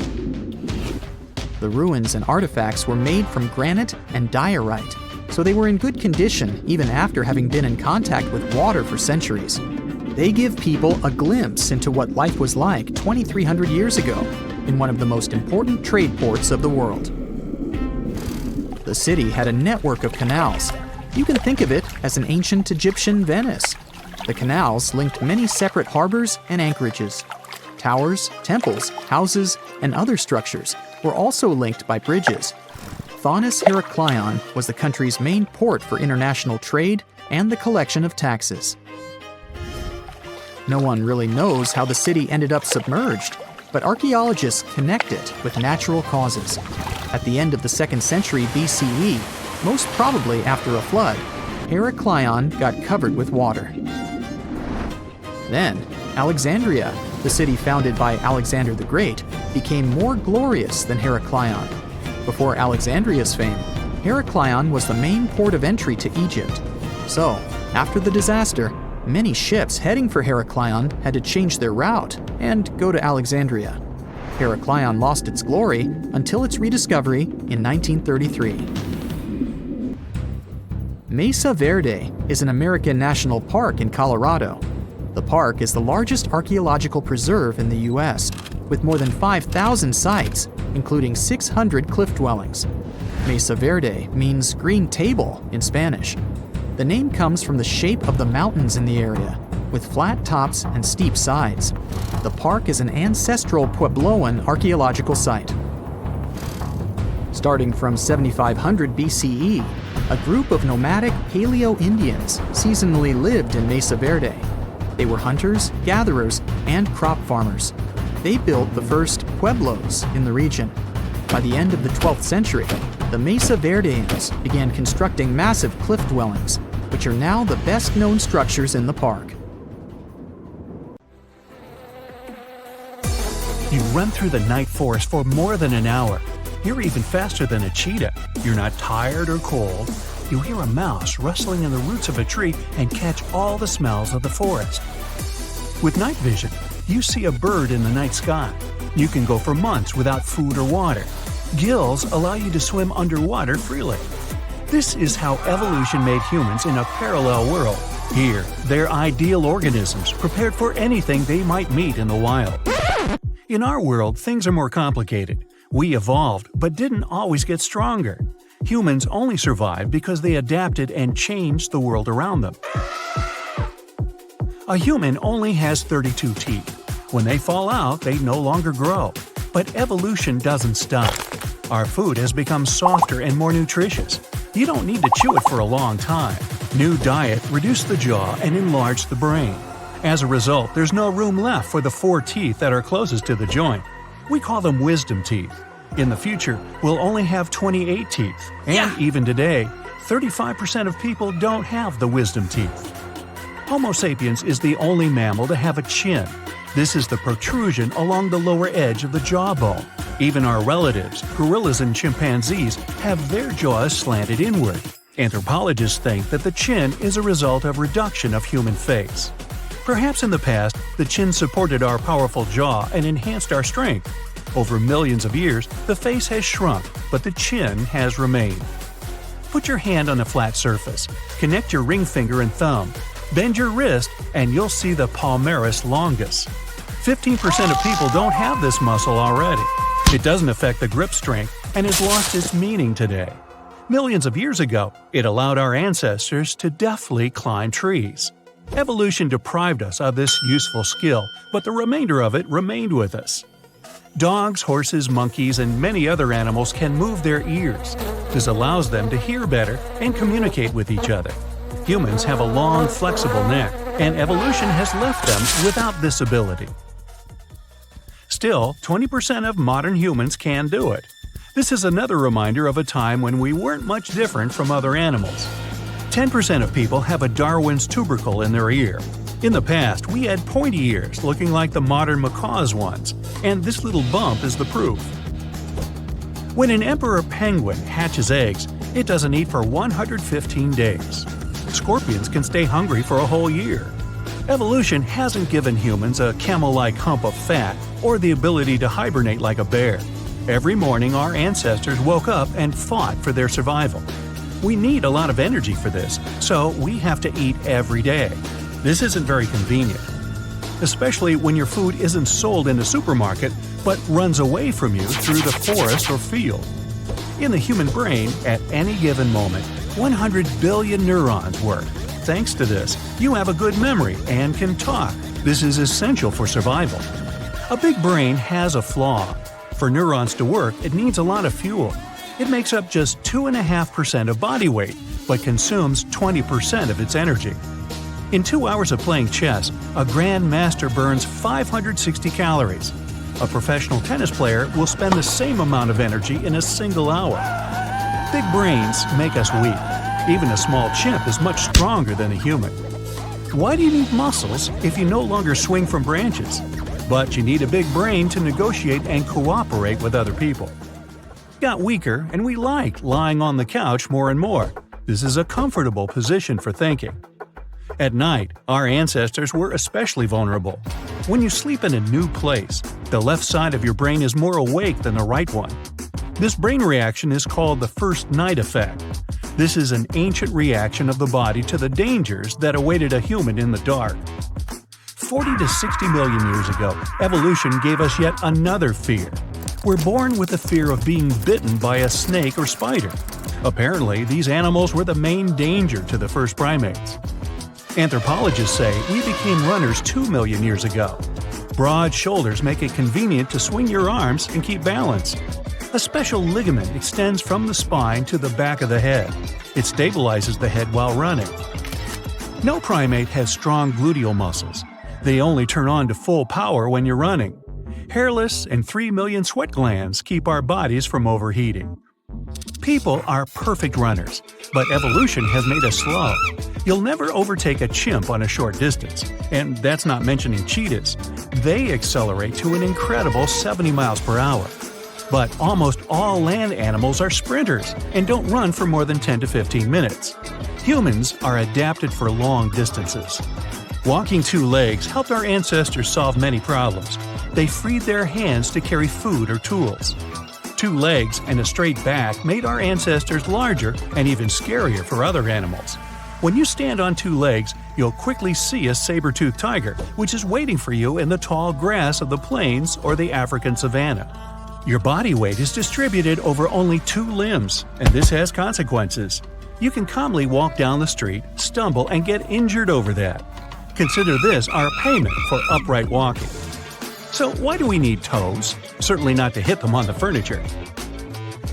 The ruins and artifacts were made from granite and diorite, so they were in good condition even after having been in contact with water for centuries. They give people a glimpse into what life was like 2,300 years ago in one of the most important trade ports of the world. The city had a network of canals. You can think of it as an ancient Egyptian Venice. The canals linked many separate harbors and anchorages. Towers, temples, houses, and other structures were also linked by bridges. Thonis-Heracleion was the country's main port for international trade and the collection of taxes. No one really knows how the city ended up submerged, but archaeologists connect it with natural causes. At the end of the 2nd century BCE, most probably after a flood, Heracleion got covered with water. Then, Alexandria, the city founded by Alexander the Great, became more glorious than Heracleion. Before Alexandria's fame, Heracleion was the main port of entry to Egypt. So, after the disaster, many ships heading for Heracleion had to change their route and go to Alexandria. Heracleion lost its glory until its rediscovery in 1933. Mesa Verde is an American national park in Colorado. The park is the largest archaeological preserve in the U.S., with more than 5,000 sites, including 600 cliff dwellings. Mesa Verde means green table in Spanish. The name comes from the shape of the mountains in the area, with flat tops and steep sides. The park is an ancestral Puebloan archaeological site. Starting from 7500 BCE, a group of nomadic Paleo-Indians seasonally lived in Mesa Verde. They were hunters, gatherers, and crop farmers. They built the first pueblos in the region. By the end of the 12th century, the Mesa Verdeans began constructing massive cliff dwellings, which are now the best-known structures in the park. You run through the night forest for more than an hour. You're even faster than a cheetah. You're not tired or cold. You hear a mouse rustling in the roots of a tree and catch all the smells of the forest. With night vision, you see a bird in the night sky. You can go for months without food or water. Gills allow you to swim underwater freely. This is how evolution made humans in a parallel world. Here, they're ideal organisms prepared for anything they might meet in the wild. In our world, things are more complicated. We evolved, but didn't always get stronger. Humans only survived because they adapted and changed the world around them. A human only has 32 teeth. When they fall out, they no longer grow. But evolution doesn't stop. Our food has become softer and more nutritious. You don't need to chew it for a long time. New diet reduced the jaw and enlarged the brain. As a result, there's no room left for the 4 teeth that are closest to the joint. We call them wisdom teeth. In the future, we'll only have 28 teeth. And even today, 35% of people don't have the wisdom teeth. Homo sapiens is the only mammal to have a chin. This is the protrusion along the lower edge of the jawbone. Even our relatives, gorillas and chimpanzees, have their jaws slanted inward. Anthropologists think that the chin is a result of reduction of human face. Perhaps in the past, the chin supported our powerful jaw and enhanced our strength. Over millions of years, the face has shrunk, but the chin has remained. Put your hand on a flat surface, connect your ring finger and thumb, bend your wrist, and you'll see the palmaris longus. 15% of people don't have this muscle already. It doesn't affect the grip strength and has lost its meaning today. Millions of years ago, it allowed our ancestors to deftly climb trees. Evolution deprived us of this useful skill, but the remainder of it remained with us. Dogs, horses, monkeys, and many other animals can move their ears. This allows them to hear better and communicate with each other. Humans have a long, flexible neck, and evolution has left them without this ability. Still, 20% of modern humans can do it. This is another reminder of a time when we weren't much different from other animals. 10% of people have a Darwin's tubercle in their ear. In the past, we had pointy ears looking like the modern macaw's ones, and this little bump is the proof. When an emperor penguin hatches eggs, it doesn't eat for 115 days. Scorpions can stay hungry for a whole year. Evolution hasn't given humans a camel-like hump of fat or the ability to hibernate like a bear. Every morning, our ancestors woke up and fought for their survival. We need a lot of energy for this, so we have to eat every day. This isn't very convenient, especially when your food isn't sold in a supermarket but runs away from you through the forest or field. In the human brain, at any given moment, 100 billion neurons work. Thanks to this, you have a good memory and can talk. This is essential for survival. A big brain has a flaw. For neurons to work, it needs a lot of fuel. It makes up just 2.5% of body weight, but consumes 20% of its energy. In 2 hours of playing chess, a grandmaster burns 560 calories. A professional tennis player will spend the same amount of energy in a single hour. Big brains make us weak. Even a small chimp is much stronger than a human. Why do you need muscles if you no longer swing from branches? But you need a big brain to negotiate and cooperate with other people. Got weaker, and we like lying on the couch more and more. This is a comfortable position for thinking. At night, our ancestors were especially vulnerable. When you sleep in a new place, the left side of your brain is more awake than the right one. This brain reaction is called the first night effect. This is an ancient reaction of the body to the dangers that awaited a human in the dark. 40 to 60 million years ago, evolution gave us yet another fear. We're born with the fear of being bitten by a snake or spider. Apparently, these animals were the main danger to the first primates. Anthropologists say we became runners 2 million years ago. Broad shoulders make it convenient to swing your arms and keep balance. A special ligament extends from the spine to the back of the head. It stabilizes the head while running. No primate has strong gluteal muscles. They only turn on to full power when you're running. Hairless and 3 million sweat glands keep our bodies from overheating. People are perfect runners, but evolution has made us slow. You'll never overtake a chimp on a short distance, and that's not mentioning cheetahs. They accelerate to an incredible 70 miles per hour. But almost all land animals are sprinters and don't run for more than 10 to 15 minutes. Humans are adapted for long distances. Walking 2 legs helped our ancestors solve many problems. They freed their hands to carry food or tools. 2 legs and a straight back made our ancestors larger and even scarier for other animals. When you stand on 2 legs, you'll quickly see a saber-toothed tiger, which is waiting for you in the tall grass of the plains or the African savanna. Your body weight is distributed over only 2 limbs, and this has consequences. You can calmly walk down the street, stumble, and get injured over that. Consider this our payment for upright walking. So why do we need toes? Certainly not to hit them on the furniture.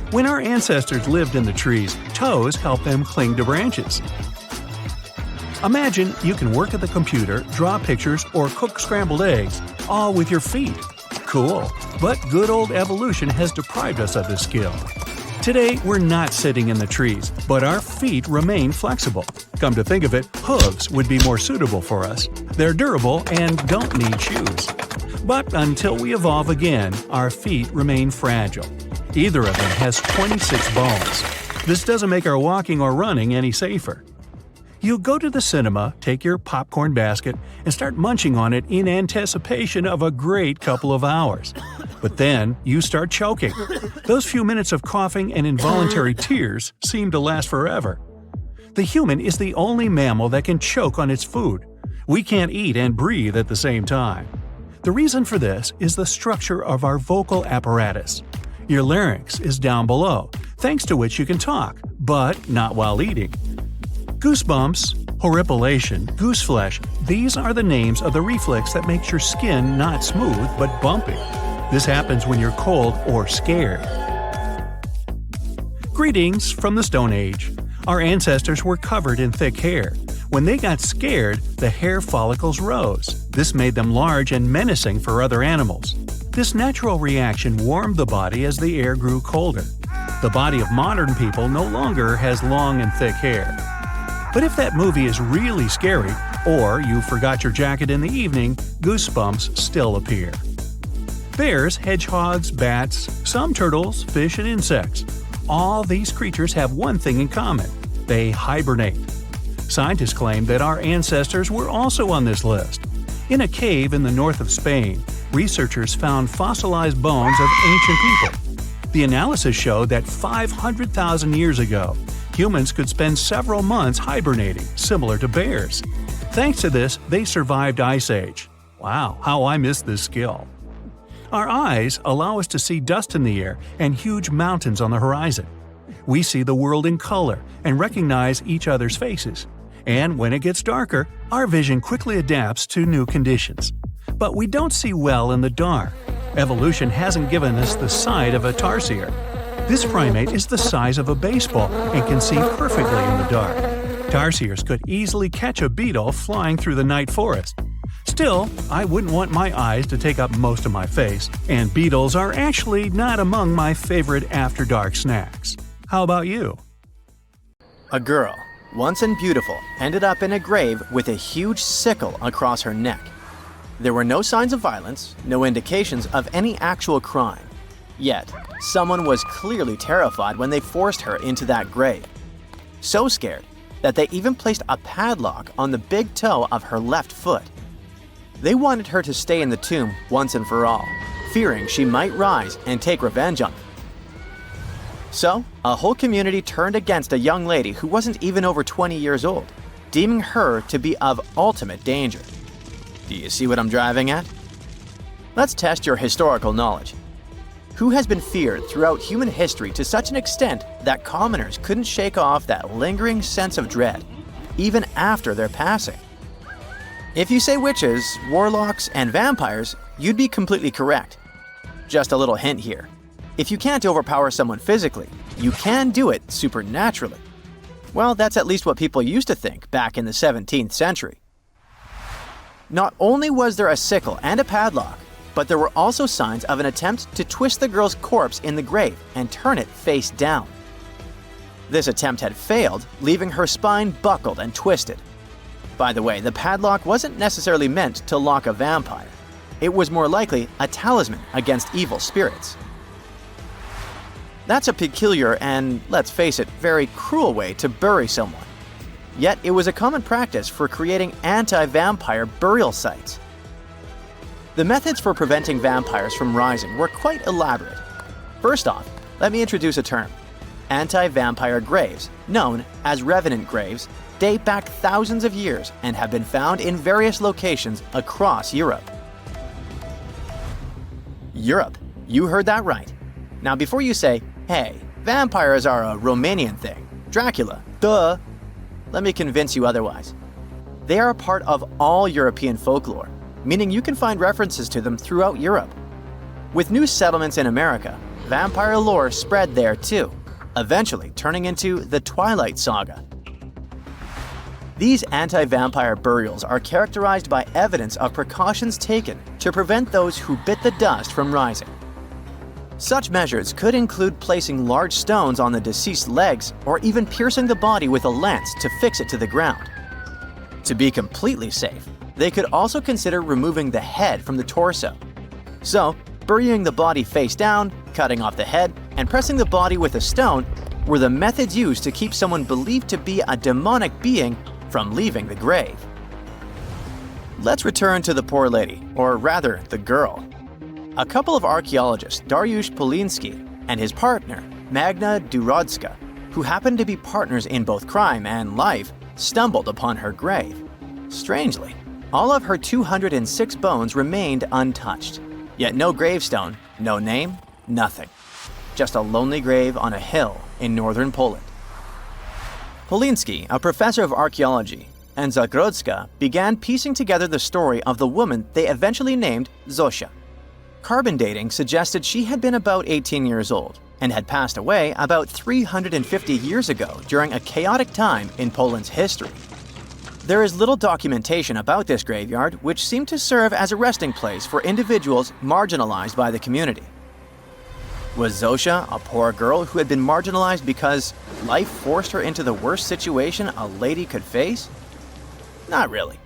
When our ancestors lived in the trees, toes helped them cling to branches. Imagine you can work at the computer, draw pictures, or cook scrambled eggs, all with your feet. Cool, but good old evolution has deprived us of this skill. Today, we're not sitting in the trees, but our feet remain flexible. Come to think of it, hooves would be more suitable for us. They're durable and don't need shoes. But until we evolve again, our feet remain fragile. Either of them has 26 bones. This doesn't make our walking or running any safer. You go to the cinema, take your popcorn basket, and start munching on it in anticipation of a great couple of hours. But then you start choking. Those few minutes of coughing and involuntary tears seem to last forever. The human is the only mammal that can choke on its food. We can't eat and breathe at the same time. The reason for this is the structure of our vocal apparatus. Your larynx is down below, thanks to which you can talk, but not while eating. Goosebumps, horripilation, gooseflesh, these are the names of the reflex that makes your skin not smooth but bumpy. This happens when you're cold or scared. Greetings from the Stone Age. Our ancestors were covered in thick hair. When they got scared, the hair follicles rose. This made them large and menacing for other animals. This natural reaction warmed the body as the air grew colder. The body of modern people no longer has long and thick hair. But if that movie is really scary, or you forgot your jacket in the evening, goosebumps still appear. Bears, hedgehogs, bats, some turtles, fish, and insects. All these creatures have one thing in common: they hibernate. Scientists claim that our ancestors were also on this list. In a cave in the north of Spain, researchers found fossilized bones of ancient people. The analysis showed that 500,000 years ago, humans could spend several months hibernating, similar to bears. Thanks to this, they survived Ice Age. Wow, how I miss this skill. Our eyes allow us to see dust in the air and huge mountains on the horizon. We see the world in color and recognize each other's faces. And when it gets darker, our vision quickly adapts to new conditions. But we don't see well in the dark. Evolution hasn't given us the sight of a tarsier. This primate is the size of a baseball and can see perfectly in the dark. Tarsiers could easily catch a beetle flying through the night forest. Still, I wouldn't want my eyes to take up most of my face, and beetles are actually not among my favorite after-dark snacks. How about you? A girl, once and beautiful, ended up in a grave with a huge sickle across her neck. There were no signs of violence, no indications of any actual crime. Yet, someone was clearly terrified when they forced her into that grave. So scared that they even placed a padlock on the big toe of her left foot. They wanted her to stay in the tomb once and for all, fearing she might rise and take revenge on them. So, a whole community turned against a young lady who wasn't even over 20 years old, deeming her to be of ultimate danger. Do you see what I'm driving at? Let's test your historical knowledge. Who has been feared throughout human history to such an extent that commoners couldn't shake off that lingering sense of dread, even after their passing? If you say witches, warlocks, and vampires, you'd be completely correct. Just a little hint here. If you can't overpower someone physically, you can do it supernaturally. Well, that's at least what people used to think back in the 17th century. Not only was there a sickle and a padlock, but there were also signs of an attempt to twist the girl's corpse in the grave and turn it face down. This attempt had failed, leaving her spine buckled and twisted. By the way, the padlock wasn't necessarily meant to lock a vampire. It was more likely a talisman against evil spirits. That's a peculiar and, let's face it, very cruel way to bury someone. Yet it was a common practice for creating anti-vampire burial sites. The methods for preventing vampires from rising were quite elaborate. First off, let me introduce a term. Anti-vampire graves, known as revenant graves, date back thousands of years and have been found in various locations across Europe. Europe, you heard that right. Now before you say, hey, vampires are a Romanian thing, Dracula, duh, let me convince you otherwise. They are a part of all European folklore, meaning you can find references to them throughout Europe. With new settlements in America, vampire lore spread there too, eventually turning into the Twilight Saga. These anti-vampire burials are characterized by evidence of precautions taken to prevent those who bit the dust from rising. Such measures could include placing large stones on the deceased's legs or even piercing the body with a lance to fix it to the ground. To be completely safe, they could also consider removing the head from the torso. So, burying the body face down, cutting off the head, and pressing the body with a stone were the methods used to keep someone believed to be a demonic being from leaving the grave. Let's return to the poor lady, or rather, the girl. A couple of archaeologists, Dariusz Poliński and his partner, Magna Durodzka, who happened to be partners in both crime and life, stumbled upon her grave. Strangely, all of her 206 bones remained untouched. Yet no gravestone, no name, nothing. Just a lonely grave on a hill in northern Poland. Poliński, a professor of archaeology, and Zagrodzka began piecing together the story of the woman they eventually named Zosia. Carbon dating suggested she had been about 18 years old and had passed away about 350 years ago during a chaotic time in Poland's history. There is little documentation about this graveyard, which seemed to serve as a resting place for individuals marginalized by the community. Was Zosia a poor girl who had been marginalized because life forced her into the worst situation a lady could face? Not really.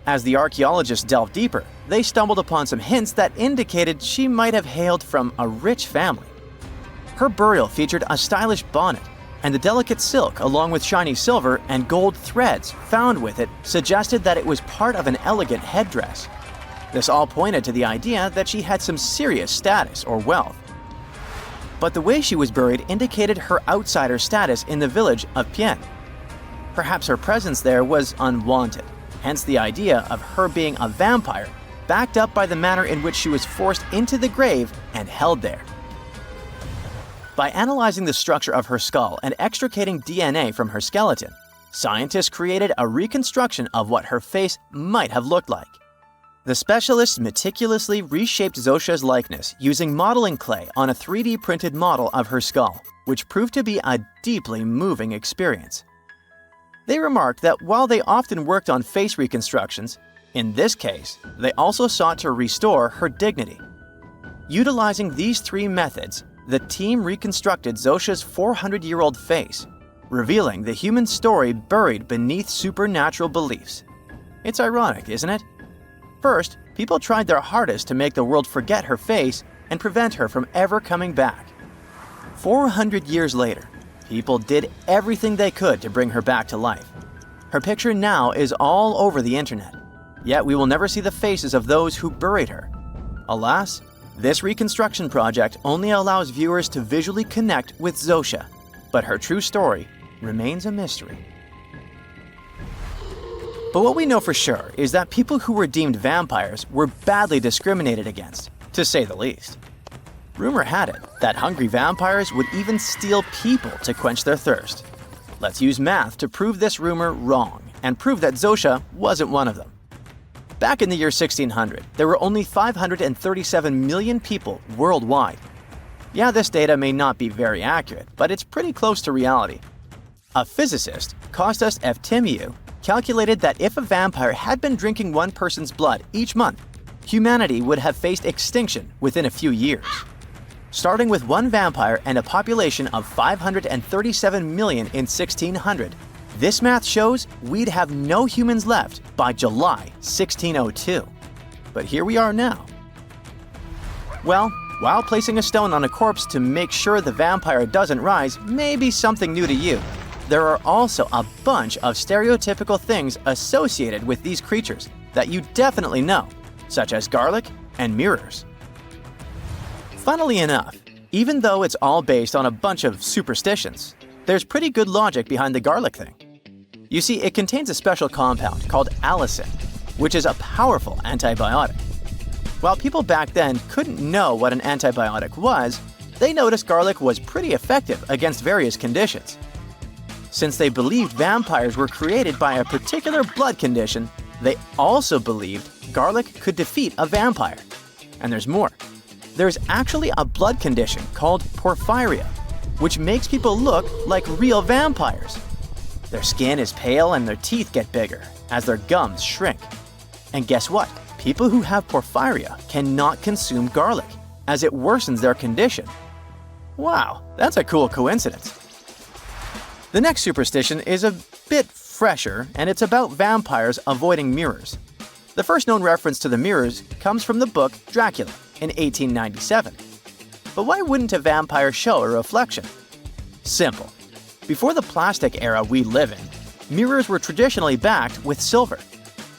As the archaeologists delved deeper, they stumbled upon some hints that indicated she might have hailed from a rich family. Her burial featured a stylish bonnet, and the delicate silk along with shiny silver and gold threads found with it suggested that it was part of an elegant headdress. This all pointed to the idea that she had some serious status or wealth. But the way she was buried indicated her outsider status in the village of Pien. Perhaps her presence there was unwanted, hence the idea of her being a vampire, backed up by the manner in which she was forced into the grave and held there. By analyzing the structure of her skull and extricating DNA from her skeleton, scientists created a reconstruction of what her face might have looked like. The specialists meticulously reshaped Zosia's likeness using modeling clay on a 3D printed model of her skull, which proved to be a deeply moving experience. They remarked that while they often worked on face reconstructions, in this case, they also sought to restore her dignity. Utilizing these three methods, the team reconstructed Zosia's 400-year-old face, revealing the human story buried beneath supernatural beliefs. It's ironic, isn't it? First, people tried their hardest to make the world forget her face and prevent her from ever coming back. 400 years later, people did everything they could to bring her back to life. Her picture now is all over the internet, yet we will never see the faces of those who buried her. Alas, This reconstruction project only allows viewers to visually connect with Zosha, but her true story remains a mystery. But what we know for sure is that people who were deemed vampires were badly discriminated against, to say the least. Rumor had it that hungry vampires would even steal people to quench their thirst. Let's use math to prove this rumor wrong and prove that Zosha wasn't one of them. Back in the year 1600, there were only 537 million people worldwide. Yeah, this data may not be very accurate, but it's pretty close to reality. A physicist, Kostas Eftimiou, calculated that if a vampire had been drinking one person's blood each month, humanity would have faced extinction within a few years. Starting with one vampire and a population of 537 million in 1600, this math shows we'd have no humans left by July 1602. But here we are now. Well, while placing a stone on a corpse to make sure the vampire doesn't rise may be something new to you, there are also a bunch of stereotypical things associated with these creatures that you definitely know, such as garlic and mirrors. Funnily enough, even though it's all based on a bunch of superstitions, there's pretty good logic behind the garlic thing. You see, it contains a special compound called allicin, which is a powerful antibiotic. While people back then couldn't know what an antibiotic was, they noticed garlic was pretty effective against various conditions. Since they believed vampires were created by a particular blood condition, they also believed garlic could defeat a vampire. And there's more. There's actually a blood condition called porphyria, which makes people look like real vampires. Their skin is pale and their teeth get bigger as their gums shrink. And guess what? People who have porphyria cannot consume garlic, as it worsens their condition. Wow, that's a cool coincidence. The next superstition is a bit fresher, and it's about vampires avoiding mirrors. The first known reference to the mirrors comes from the book Dracula in 1897. But why wouldn't a vampire show a reflection? Simple. Before the plastic era we live in, mirrors were traditionally backed with silver.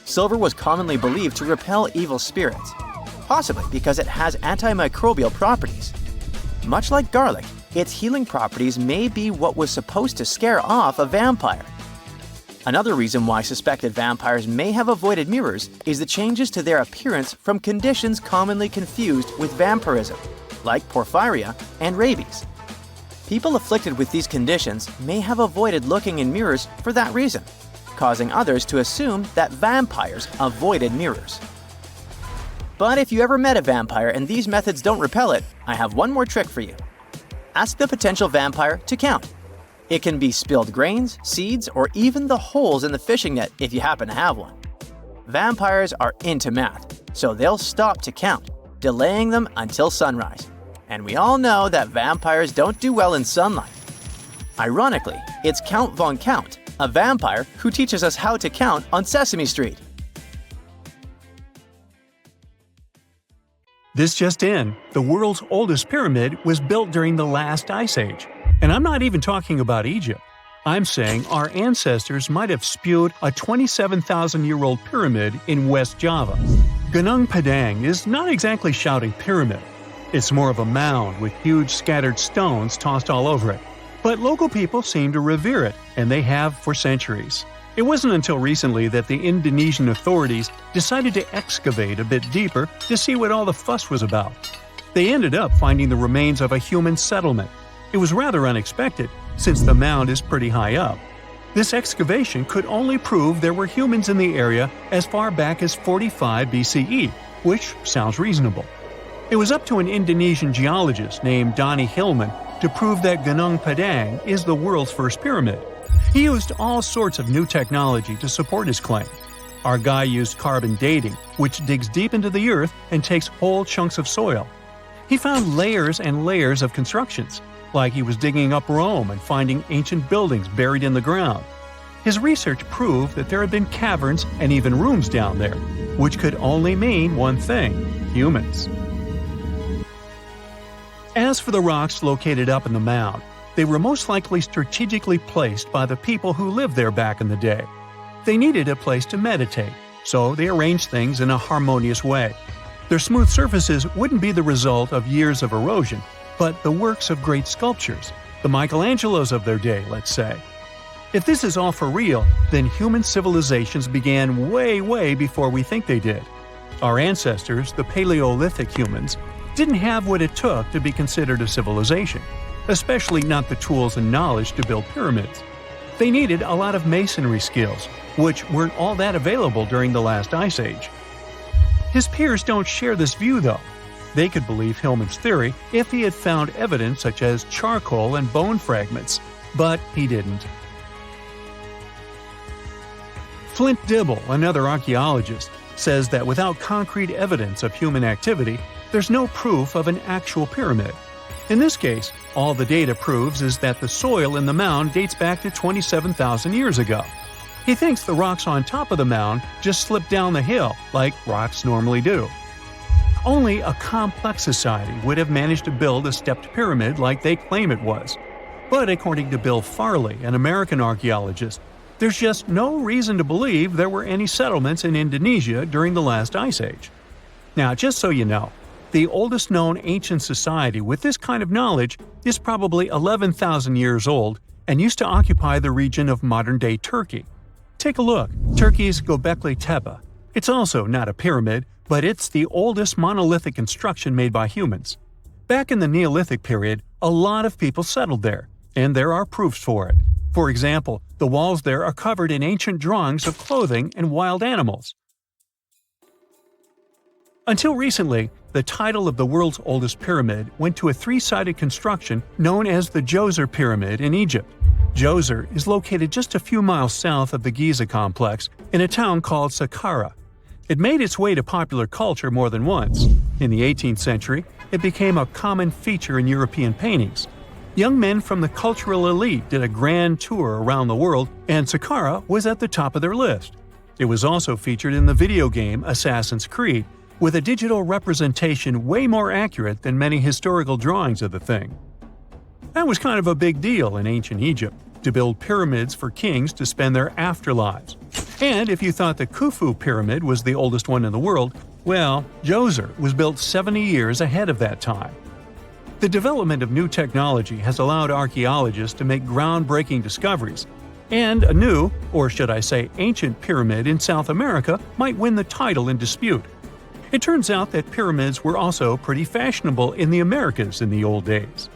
Silver was commonly believed to repel evil spirits, possibly because it has antimicrobial properties. Much like garlic, its healing properties may be what was supposed to scare off a vampire. Another reason why suspected vampires may have avoided mirrors is the changes to their appearance from conditions commonly confused with vampirism, like porphyria and rabies. People afflicted with these conditions may have avoided looking in mirrors for that reason, causing others to assume that vampires avoided mirrors. But if you ever met a vampire and these methods don't repel it, I have one more trick for you. Ask the potential vampire to count. It can be spilled grains, seeds, or even the holes in the fishing net if you happen to have one. Vampires are into math, so they'll stop to count, delaying them until sunrise. And we all know that vampires don't do well in sunlight. Ironically, it's Count Von Count, a vampire who teaches us how to count on Sesame Street. This just in, the world's oldest pyramid was built during the last ice age. And I'm not even talking about Egypt. I'm saying our ancestors might have spewed a 27,000-year-old pyramid in West Java. Gunung Padang is not exactly shouting pyramid. It's more of a mound with huge scattered stones tossed all over it. But local people seem to revere it, and they have for centuries. It wasn't until recently that the Indonesian authorities decided to excavate a bit deeper to see what all the fuss was about. They ended up finding the remains of a human settlement. It was rather unexpected, since the mound is pretty high up. This excavation could only prove there were humans in the area as far back as 45 BCE, which sounds reasonable. It was up to an Indonesian geologist named Donny Hillman to prove that Gunung Padang is the world's first pyramid. He used all sorts of new technology to support his claim. Our guy used carbon dating, which digs deep into the earth and takes whole chunks of soil. He found layers and layers of constructions, like he was digging up Rome and finding ancient buildings buried in the ground. His research proved that there had been caverns and even rooms down there, which could only mean one thing: humans. As for the rocks located up in the mound, they were most likely strategically placed by the people who lived there back in the day. They needed a place to meditate, so they arranged things in a harmonious way. Their smooth surfaces wouldn't be the result of years of erosion, but the works of great sculptures, the Michelangelos of their day, let's say. If this is all for real, then human civilizations began way before we think they did. Our ancestors, the Paleolithic humans, didn't have what it took to be considered a civilization, especially not the tools and knowledge to build pyramids. They needed a lot of masonry skills, which weren't all that available during the last ice age. His peers don't share this view, though. They could believe Hillman's theory if he had found evidence such as charcoal and bone fragments, but he didn't. Flint Dibble, another archaeologist, says that without concrete evidence of human activity, there's no proof of an actual pyramid. In this case, all the data proves is that the soil in the mound dates back to 27,000 years ago. He thinks the rocks on top of the mound just slipped down the hill, like rocks normally do. Only a complex society would have managed to build a stepped pyramid like they claim it was. But according to Bill Farley, an American archaeologist, there's just no reason to believe there were any settlements in Indonesia during the last ice age. Now, just so you know, the oldest known ancient society with this kind of knowledge is probably 11,000 years old and used to occupy the region of modern-day Turkey. Take a look, Turkey's Göbekli Tepe. It's also not a pyramid, but it's the oldest monolithic construction made by humans. Back in the Neolithic period, a lot of people settled there, and there are proofs for it. For example, the walls there are covered in ancient drawings of clothing and wild animals. Until recently, the title of the world's oldest pyramid went to a three-sided construction known as the Djoser Pyramid in Egypt. Djoser is located just a few miles south of the Giza complex in a town called Saqqara. It made its way to popular culture more than once. In the 18th century, it became a common feature in European paintings. Young men from the cultural elite did a grand tour around the world, and Saqqara was at the top of their list. It was also featured in the video game Assassin's Creed, with a digital representation way more accurate than many historical drawings of the thing. That was kind of a big deal in ancient Egypt, to build pyramids for kings to spend their afterlives. And if you thought the Khufu pyramid was the oldest one in the world, well, Djoser was built 70 years ahead of that time. The development of new technology has allowed archaeologists to make groundbreaking discoveries, and a new, or should I say ancient pyramid in South America might win the title in dispute. It turns out that pyramids were also pretty fashionable in the Americas in the old days.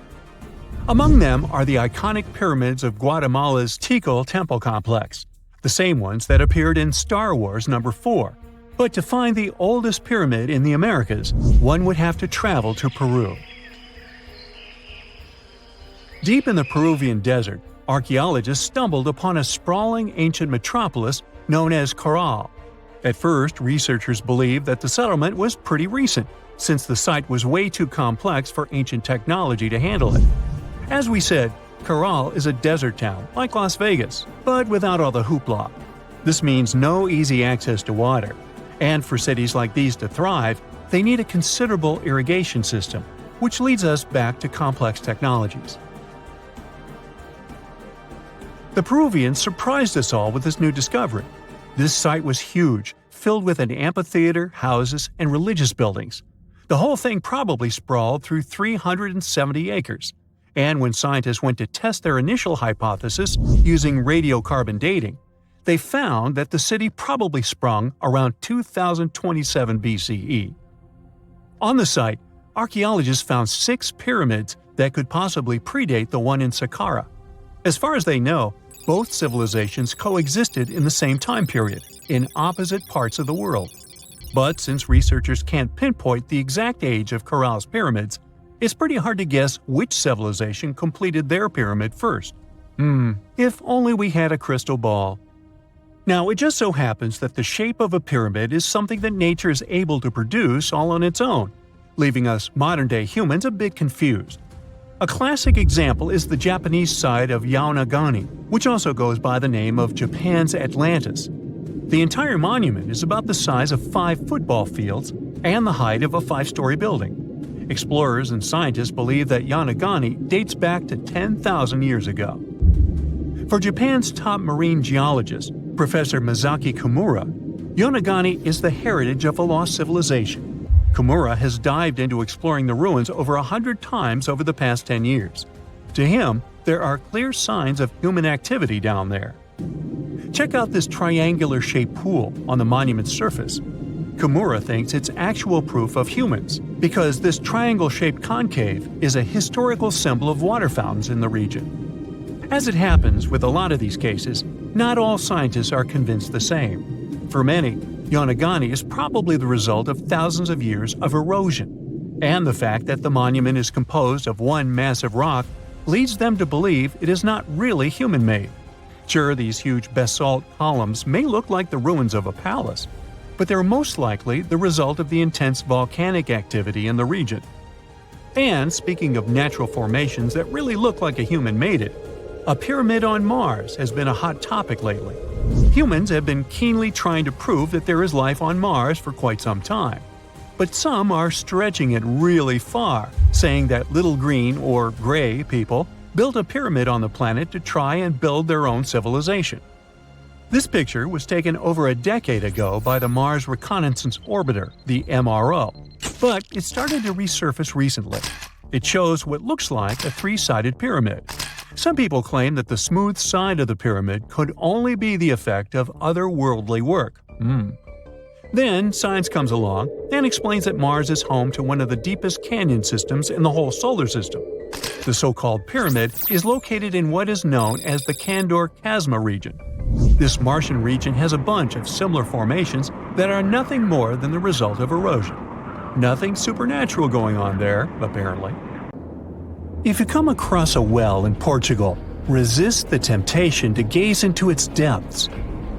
Among them are the iconic pyramids of Guatemala's Tikal Temple Complex, the same ones that appeared in Star Wars No. 4. But to find the oldest pyramid in the Americas, one would have to travel to Peru. Deep in the Peruvian desert, archaeologists stumbled upon a sprawling ancient metropolis known as Caral. At first, researchers believed that the settlement was pretty recent, since the site was way too complex for ancient technology to handle it. As we said, Caral is a desert town, like Las Vegas, but without all the hoopla. This means no easy access to water, and for cities like these to thrive, they need a considerable irrigation system, which leads us back to complex technologies. The Peruvians surprised us all with this new discovery. This site was huge, filled with an amphitheater, houses, and religious buildings. The whole thing probably sprawled through 370 acres. And when scientists went to test their initial hypothesis using radiocarbon dating, they found that the city probably sprung around 2027 BCE. On the site, archaeologists found 6 pyramids that could possibly predate the one in Saqqara. As far as they know, both civilizations coexisted in the same time period, in opposite parts of the world. But since researchers can't pinpoint the exact age of Caral's pyramids, it's pretty hard to guess which civilization completed their pyramid first. If only we had a crystal ball. Now, it just so happens that the shape of a pyramid is something that nature is able to produce all on its own, leaving us modern-day humans a bit confused. A classic example is the Japanese side of Yaonagani, which also goes by the name of Japan's Atlantis. The entire monument is about the size of 5 football fields and the height of a 5-story building. Explorers and scientists believe that Yaonagani dates back to 10,000 years ago. For Japan's top marine geologist, Professor Masaki Kimura, Yaonagani is the heritage of a lost civilization. Kimura has dived into exploring the ruins over 100 times over the past 10 years. To him, there are clear signs of human activity down there. Check out this triangular-shaped pool on the monument's surface. Kimura thinks it's actual proof of humans, because this triangle-shaped concave is a historical symbol of water fountains in the region. As it happens with a lot of these cases, not all scientists are convinced the same. For many, Yonaguni is probably the result of thousands of years of erosion, and the fact that the monument is composed of one massive rock leads them to believe it is not really human-made. Sure, these huge basalt columns may look like the ruins of a palace, but they're most likely the result of the intense volcanic activity in the region. And speaking of natural formations that really look like a human made it, a pyramid on Mars has been a hot topic lately. Humans have been keenly trying to prove that there is life on Mars for quite some time. But some are stretching it really far, saying that little green or gray people built a pyramid on the planet to try and build their own civilization. This picture was taken over a decade ago by the Mars Reconnaissance Orbiter, the MRO, but it started to resurface recently. It shows what looks like a three-sided pyramid. Some people claim that the smooth side of the pyramid could only be the effect of otherworldly work. Then science comes along and explains that Mars is home to one of the deepest canyon systems in the whole solar system. The so-called pyramid is located in what is known as the Kandor-Chasma region. This Martian region has a bunch of similar formations that are nothing more than the result of erosion. Nothing supernatural going on there, apparently. If you come across a well in Portugal, resist the temptation to gaze into its depths.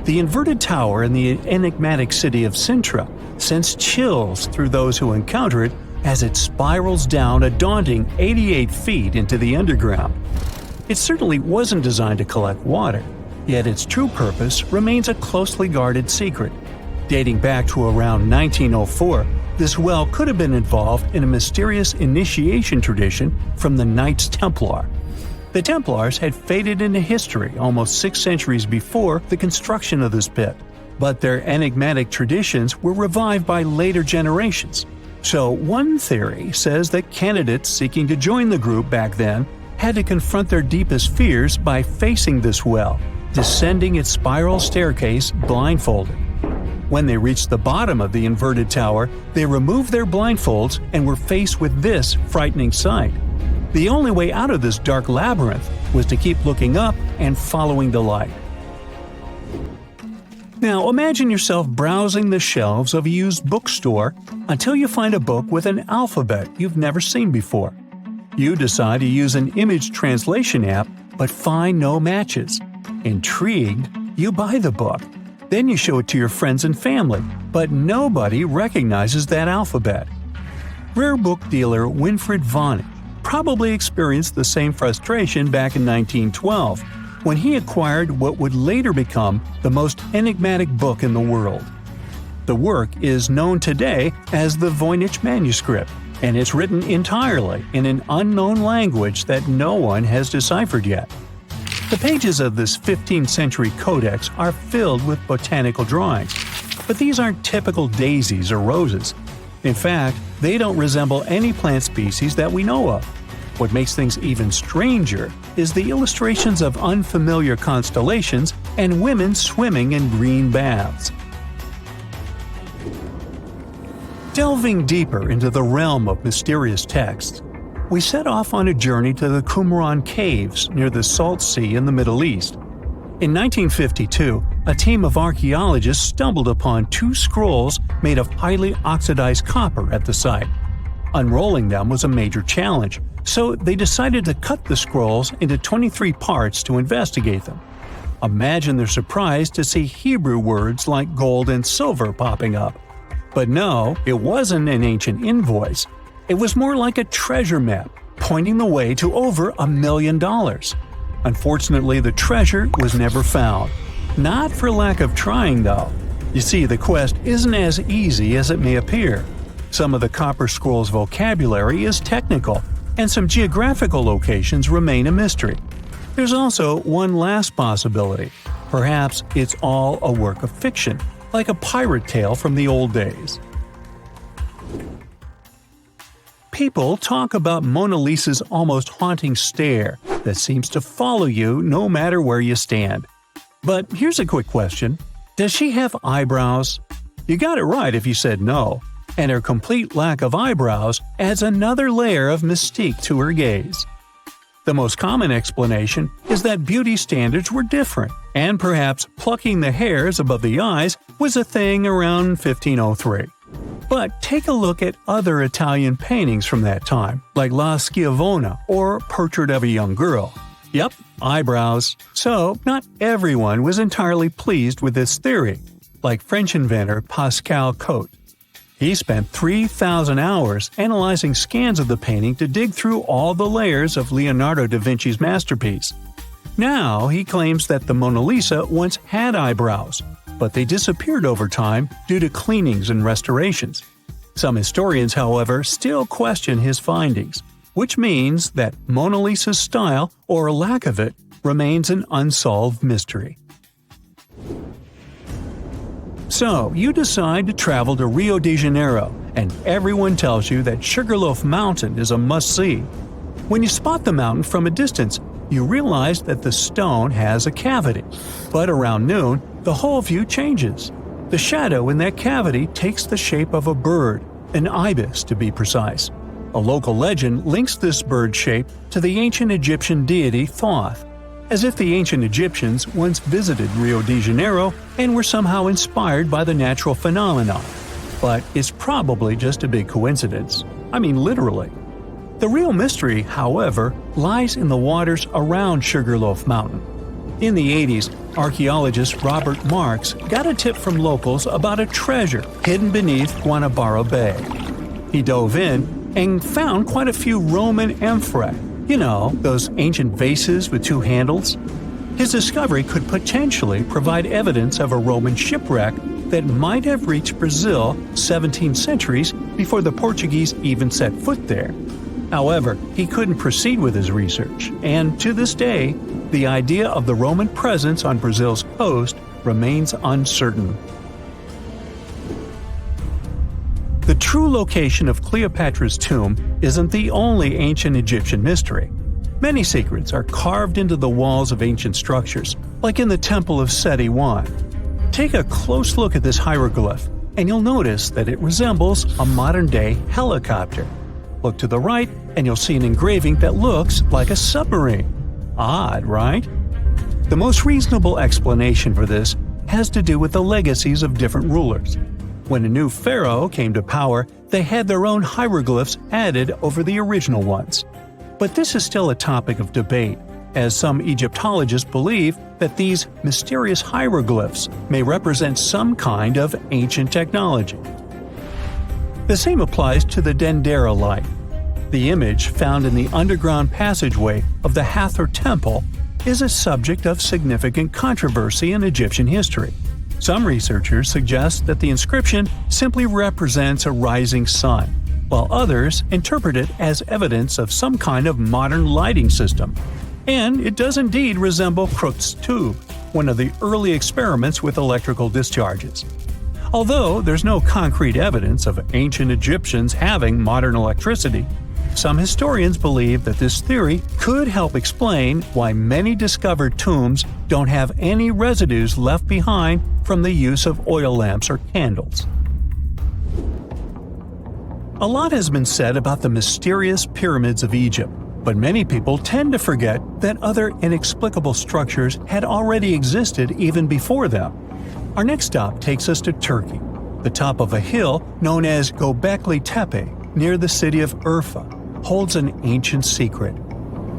The inverted tower in the enigmatic city of Sintra sends chills through those who encounter it as it spirals down a daunting 88 feet into the underground. It certainly wasn't designed to collect water, yet its true purpose remains a closely guarded secret. Dating back to around 1904, this well could have been involved in a mysterious initiation tradition from the Knights Templar. The Templars had faded into history almost 6 centuries before the construction of this pit, but their enigmatic traditions were revived by later generations. So one theory says that candidates seeking to join the group back then had to confront their deepest fears by facing this well, descending its spiral staircase blindfolded. When they reached the bottom of the inverted tower, they removed their blindfolds and were faced with this frightening sight. The only way out of this dark labyrinth was to keep looking up and following the light. Now imagine yourself browsing the shelves of a used bookstore until you find a book with an alphabet you've never seen before. You decide to use an image translation app but find no matches. Intrigued, you buy the book. Then you show it to your friends and family, but nobody recognizes that alphabet. Rare book dealer Winfried Voynich probably experienced the same frustration back in 1912 when he acquired what would later become the most enigmatic book in the world. The work is known today as the Voynich manuscript, and it's written entirely in an unknown language that no one has deciphered yet. The pages of this 15th century codex are filled with botanical drawings, but these aren't typical daisies or roses. In fact, they don't resemble any plant species that we know of. What makes things even stranger is the illustrations of unfamiliar constellations and women swimming in green baths. Delving deeper into the realm of mysterious texts, we set off on a journey to the Qumran Caves near the Salt Sea in the Middle East. In 1952, a team of archaeologists stumbled upon 2 scrolls made of highly oxidized copper at the site. Unrolling them was a major challenge, so they decided to cut the scrolls into 23 parts to investigate them. Imagine their surprise to see Hebrew words like gold and silver popping up. But no, it wasn't an ancient invoice. It was more like a treasure map, pointing the way to over $1 million. Unfortunately, the treasure was never found. Not for lack of trying, though. You see, the quest isn't as easy as it may appear. Some of the copper scroll's vocabulary is technical, and some geographical locations remain a mystery. There's also one last possibility. Perhaps it's all a work of fiction, like a pirate tale from the old days. People talk about Mona Lisa's almost haunting stare that seems to follow you no matter where you stand. But here's a quick question. Does she have eyebrows? You got it right if you said no, and her complete lack of eyebrows adds another layer of mystique to her gaze. The most common explanation is that beauty standards were different, and perhaps plucking the hairs above the eyes was a thing around 1503. But take a look at other Italian paintings from that time, like La Schiavona or Portrait of a Young Girl. Yep, eyebrows. So, not everyone was entirely pleased with this theory, like French inventor Pascal Cotte. He spent 3,000 hours analyzing scans of the painting to dig through all the layers of Leonardo da Vinci's masterpiece. Now he claims that the Mona Lisa once had eyebrows, but they disappeared over time due to cleanings and restorations. Some historians, however, still question his findings, which means that Mona Lisa's style, or lack of it, remains an unsolved mystery. So, you decide to travel to Rio de Janeiro, and everyone tells you that Sugarloaf Mountain is a must-see. When you spot the mountain from a distance, you realize that the stone has a cavity. But around noon, the whole view changes. The shadow in that cavity takes the shape of a bird, an ibis to be precise. A local legend links this bird shape to the ancient Egyptian deity Thoth, as if the ancient Egyptians once visited Rio de Janeiro and were somehow inspired by the natural phenomenon. But it's probably just a big coincidence. I mean, literally. The real mystery, however, lies in the waters around Sugarloaf Mountain. In the 80s, archaeologist Robert Marks got a tip from locals about a treasure hidden beneath Guanabara Bay. He dove in and found quite a few Roman amphorae. You know, those ancient vases with two handles? His discovery could potentially provide evidence of a Roman shipwreck that might have reached Brazil 17 centuries before the Portuguese even set foot there. However, he couldn't proceed with his research, and to this day, the idea of the Roman presence on Brazil's coast remains uncertain. The true location of Cleopatra's tomb isn't the only ancient Egyptian mystery. Many secrets are carved into the walls of ancient structures, like in the Temple of Seti I. Take a close look at this hieroglyph, and you'll notice that it resembles a modern-day helicopter. Look to the right, and you'll see an engraving that looks like a submarine. Odd, right? The most reasonable explanation for this has to do with the legacies of different rulers. When a new pharaoh came to power, they had their own hieroglyphs added over the original ones. But this is still a topic of debate, as some Egyptologists believe that these mysterious hieroglyphs may represent some kind of ancient technology. The same applies to the Dendera light. The image found in the underground passageway of the Hathor Temple is a subject of significant controversy in Egyptian history. Some researchers suggest that the inscription simply represents a rising sun, while others interpret it as evidence of some kind of modern lighting system. And it does indeed resemble Crookes' tube, one of the early experiments with electrical discharges. Although there's no concrete evidence of ancient Egyptians having modern electricity, some historians believe that this theory could help explain why many discovered tombs don't have any residues left behind from the use of oil lamps or candles. A lot has been said about the mysterious pyramids of Egypt, but many people tend to forget that other inexplicable structures had already existed even before them. Our next stop takes us to Turkey. The top of a hill known as Göbekli Tepe, near the city of Urfa, holds an ancient secret.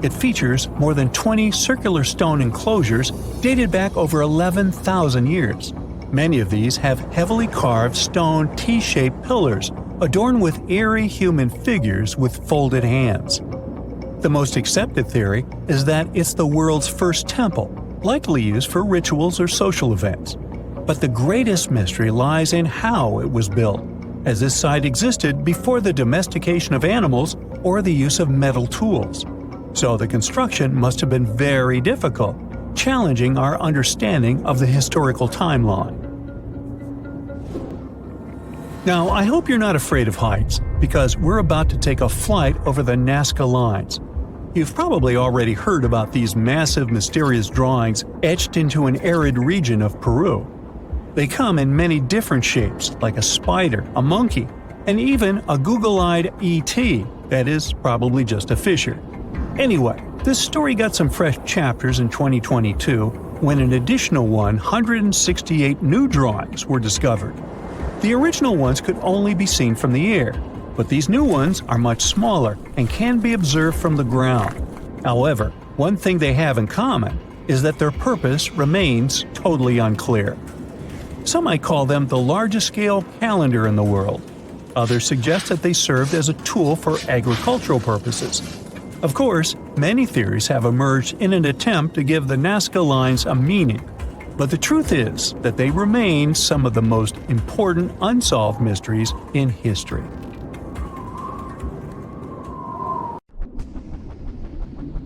It features more than 20 circular stone enclosures dated back over 11,000 years. Many of these have heavily carved stone T-shaped pillars adorned with eerie human figures with folded hands. The most accepted theory is that it's the world's first temple, likely used for rituals or social events. But the greatest mystery lies in how it was built, as this site existed before the domestication of animals or the use of metal tools. So the construction must have been very difficult, challenging our understanding of the historical timeline. Now, I hope you're not afraid of heights, because we're about to take a flight over the Nazca Lines. You've probably already heard about these massive, mysterious drawings etched into an arid region of Peru. They come in many different shapes, like a spider, a monkey, and even a Google-eyed ET that is probably just a fissure. Anyway, this story got some fresh chapters in 2022 when an additional 168 new drawings were discovered. The original ones could only be seen from the air, but these new ones are much smaller and can be observed from the ground. However, one thing they have in common is that their purpose remains totally unclear. Some might call them the largest-scale calendar in the world. Others suggest that they served as a tool for agricultural purposes. Of course, many theories have emerged in an attempt to give the Nazca Lines a meaning, but the truth is that they remain some of the most important unsolved mysteries in history.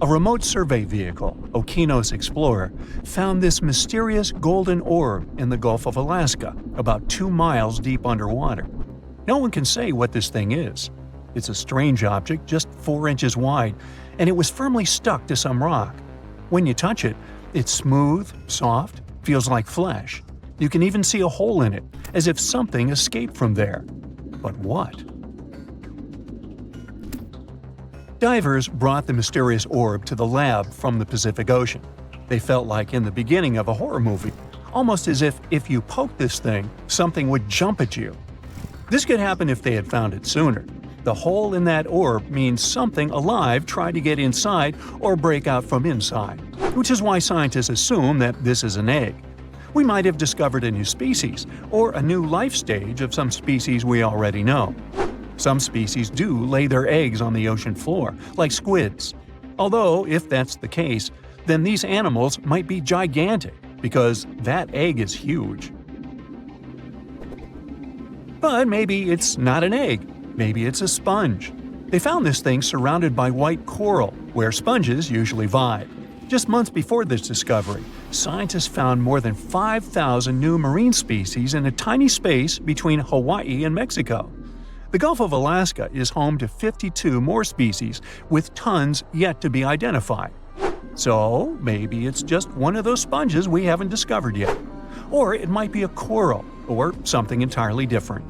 A remote survey vehicle, Okeanos Explorer, found this mysterious golden orb in the Gulf of Alaska, about 2 miles deep underwater. No one can say what this thing is. It's a strange object just 4 inches wide, and it was firmly stuck to some rock. When you touch it, it's smooth, soft, feels like flesh. You can even see a hole in it, as if something escaped from there. But what? Divers brought the mysterious orb to the lab from the Pacific Ocean. They felt like in the beginning of a horror movie, almost as if you poked this thing, something would jump at you. This could happen if they had found it sooner. The hole in that orb means something alive tried to get inside or break out from inside, which is why scientists assume that this is an egg. We might have discovered a new species, or a new life stage of some species we already know. Some species do lay their eggs on the ocean floor, like squids. Although, if that's the case, then these animals might be gigantic, because that egg is huge. But maybe it's not an egg. Maybe it's a sponge. They found this thing surrounded by white coral, where sponges usually vibe. Just months before this discovery, scientists found more than 5,000 new marine species in a tiny space between Hawaii and Mexico. The Gulf of Alaska is home to 52 more species, with tons yet to be identified. So maybe it's just one of those sponges we haven't discovered yet. Or it might be a coral, or something entirely different.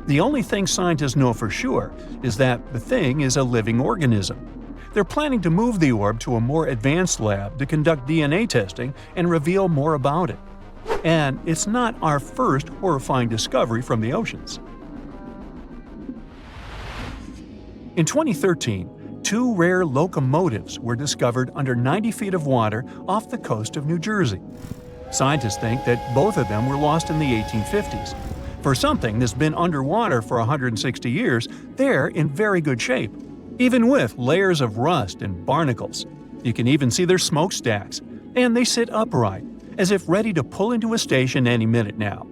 The only thing scientists know for sure is that the thing is a living organism. They're planning to move the orb to a more advanced lab to conduct DNA testing and reveal more about it. And it's not our first horrifying discovery from the oceans. In 2013, 2 rare locomotives were discovered under 90 feet of water off the coast of New Jersey. Scientists think that both of them were lost in the 1850s. For something that's been underwater for 160 years, they're in very good shape, even with layers of rust and barnacles. You can even see their smokestacks, and they sit upright, as if ready to pull into a station any minute now.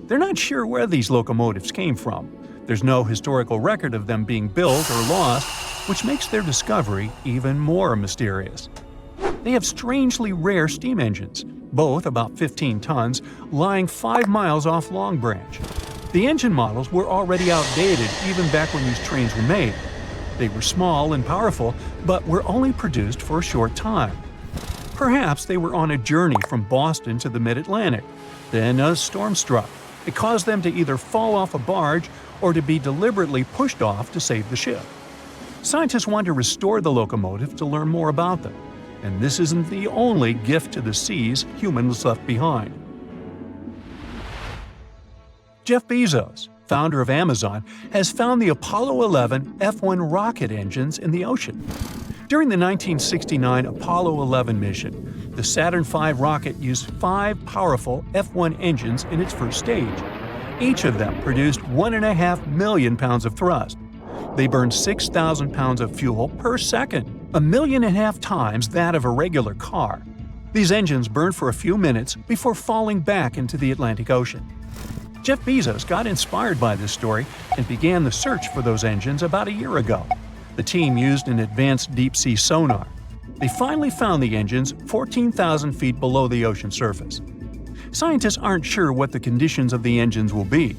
They're not sure where these locomotives came from. There's no historical record of them being built or lost, which makes their discovery even more mysterious. They have strangely rare steam engines, both about 15 tons, lying 5 miles off Long Branch. The engine models were already outdated even back when these trains were made. They were small and powerful, but were only produced for a short time. Perhaps they were on a journey from Boston to the mid-Atlantic. Then a storm struck. It caused them to either fall off a barge or to be deliberately pushed off to save the ship. Scientists want to restore the locomotive to learn more about them. And this isn't the only gift to the seas humans left behind. Jeff Bezos, founder of Amazon, has found the Apollo 11 F-1 rocket engines in the ocean. During the 1969 Apollo 11 mission, the Saturn V rocket used 5 powerful F-1 engines in its first stage. Each of them produced 1.5 million pounds of thrust. They burned 6,000 pounds of fuel per second, 1.5 million times that of a regular car. These engines burned for a few minutes before falling back into the Atlantic Ocean. Jeff Bezos got inspired by this story and began the search for those engines about a year ago. The team used an advanced deep-sea sonar. They finally found the engines 14,000 feet below the ocean surface. Scientists aren't sure what the conditions of the engines will be.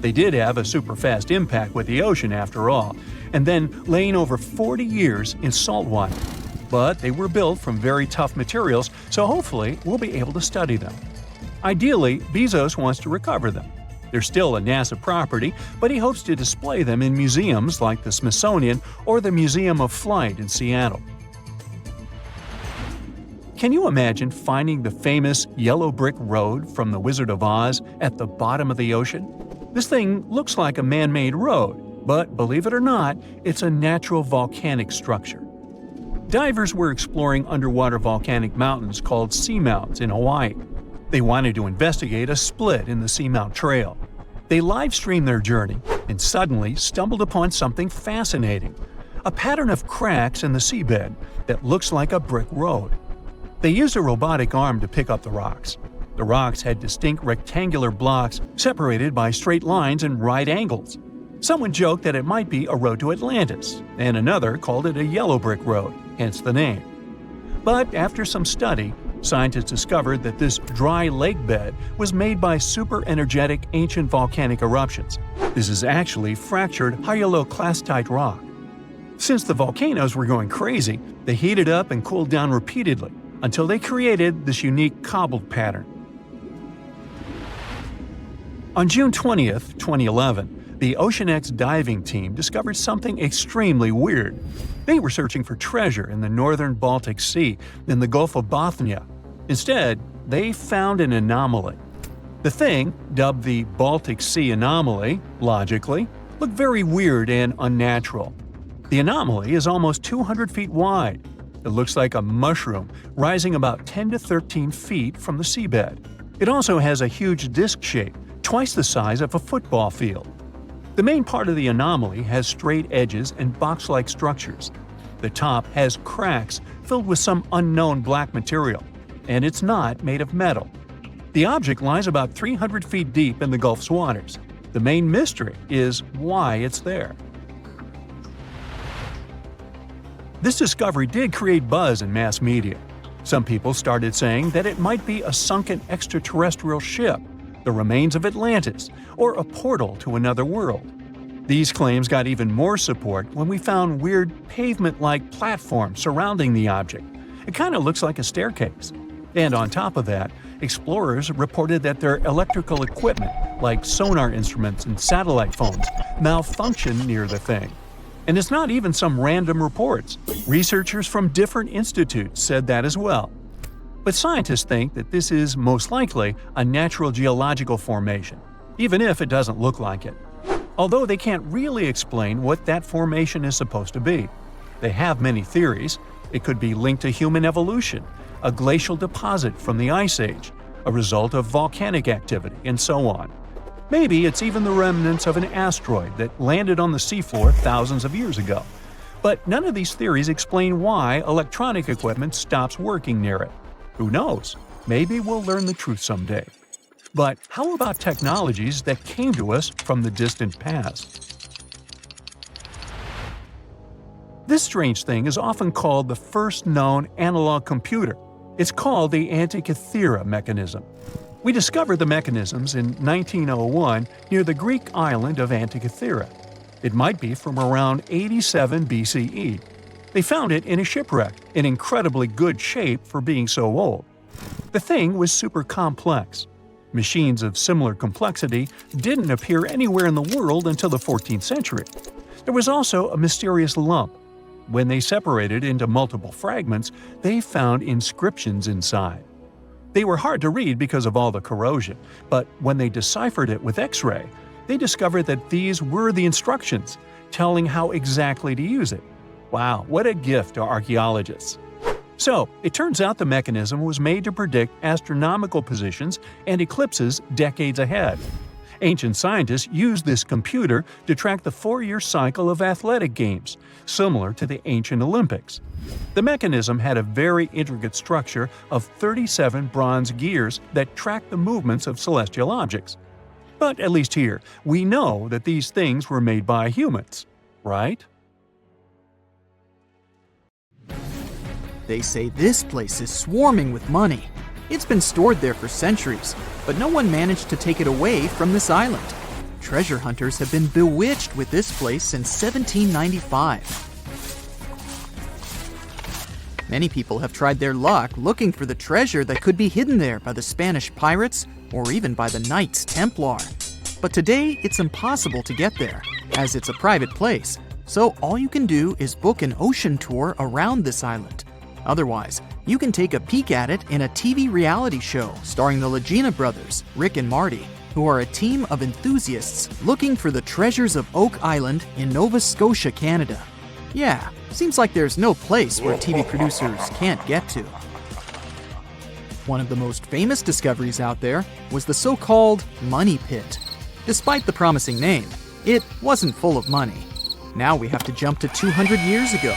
They did have a super-fast impact with the ocean after all, and then laying over 40 years in salt water. But they were built from very tough materials, so hopefully we'll be able to study them. Ideally, Bezos wants to recover them. They're still a NASA property, but he hopes to display them in museums like the Smithsonian or the Museum of Flight in Seattle. Can you imagine finding the famous yellow brick road from The Wizard of Oz at the bottom of the ocean? This thing looks like a man-made road, but believe it or not, it's a natural volcanic structure. Divers were exploring underwater volcanic mountains called seamounts in Hawaii. They wanted to investigate a split in the Seamount Trail. They live-streamed their journey and suddenly stumbled upon something fascinating, a pattern of cracks in the seabed that looks like a brick road. They used a robotic arm to pick up the rocks. The rocks had distinct rectangular blocks separated by straight lines and right angles. Someone joked that it might be a road to Atlantis, and another called it a yellow brick road, hence the name. But after some study, scientists discovered that this dry lake bed was made by super-energetic ancient volcanic eruptions. This is actually fractured hyaloclastite rock. Since the volcanoes were going crazy, they heated up and cooled down repeatedly until they created this unique cobbled pattern. On June 20, 2011, the Oceanic diving team discovered something extremely weird. They were searching for treasure in the northern Baltic Sea in the Gulf of Bothnia. Instead, they found an anomaly. The thing, dubbed the Baltic Sea anomaly, logically, looked very weird and unnatural. The anomaly is almost 200 feet wide. It looks like a mushroom, rising about 10 to 13 feet from the seabed. It also has a huge disc shape, twice the size of a football field. The main part of the anomaly has straight edges and box-like structures. The top has cracks filled with some unknown black material, and it's not made of metal. The object lies about 300 feet deep in the Gulf's waters. The main mystery is why it's there. This discovery did create buzz in mass media. Some people started saying that it might be a sunken extraterrestrial ship, the remains of Atlantis, or a portal to another world. These claims got even more support when we found weird pavement-like platforms surrounding the object. It kind of looks like a staircase. And on top of that, explorers reported that their electrical equipment, like sonar instruments and satellite phones, malfunctioned near the thing. And it's not even some random reports. Researchers from different institutes said that as well. But scientists think that this is most likely a natural geological formation, even if it doesn't look like it. Although they can't really explain what that formation is supposed to be. They have many theories. It could be linked to human evolution, a glacial deposit from the Ice Age, a result of volcanic activity, and so on. Maybe it's even the remnants of an asteroid that landed on the seafloor thousands of years ago. But none of these theories explain why electronic equipment stops working near it. Who knows? Maybe we'll learn the truth someday. But how about technologies that came to us from the distant past? This strange thing is often called the first known analog computer. It's called the Antikythera mechanism. We discovered the mechanisms in 1901 near the Greek island of Antikythera. It might be from around 87 BCE. They found it in a shipwreck, in incredibly good shape for being so old. The thing was super complex. Machines of similar complexity didn't appear anywhere in the world until the 14th century. There was also a mysterious lump. When they separated into multiple fragments, they found inscriptions inside. They were hard to read because of all the corrosion, but when they deciphered it with X-ray, they discovered that these were the instructions, telling how exactly to use it. Wow, what a gift to archaeologists! So, it turns out the mechanism was made to predict astronomical positions and eclipses decades ahead. Ancient scientists used this computer to track the 4-year cycle of athletic games, similar to the ancient Olympics. The mechanism had a very intricate structure of 37 bronze gears that tracked the movements of celestial objects. But at least here, we know that these things were made by humans, right? They say this place is swarming with money. It's been stored there for centuries, but no one managed to take it away from this island. Treasure hunters have been bewitched with this place since 1795. Many people have tried their luck looking for the treasure that could be hidden there by the Spanish pirates or even by the Knights Templar. But today, it's impossible to get there, as it's a private place, so all you can do is book an ocean tour around this island. Otherwise, you can take a peek at it in a TV reality show starring the Legina brothers, Rick and Marty, who are a team of enthusiasts looking for the treasures of Oak Island in Nova Scotia, Canada. Yeah, seems like there's no place where TV producers can't get to. One of the most famous discoveries out there was the so-called Money Pit. Despite the promising name, it wasn't full of money. Now we have to jump to 200 years ago.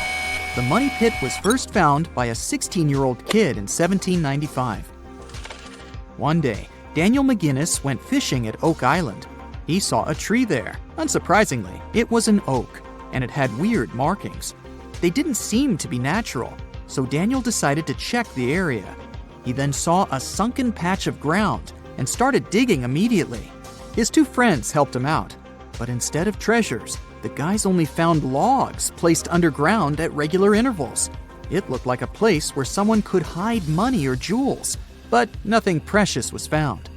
The Money Pit was first found by a 16-year-old kid in 1795. One day, Daniel McGinnis went fishing at Oak Island. He saw a tree there. Unsurprisingly, it was an oak, and it had weird markings. They didn't seem to be natural, so Daniel decided to check the area. He then saw a sunken patch of ground and started digging immediately. His two friends helped him out, but instead of treasures, the guys only found logs placed underground at regular intervals. It looked like a place where someone could hide money or jewels, but nothing precious was found.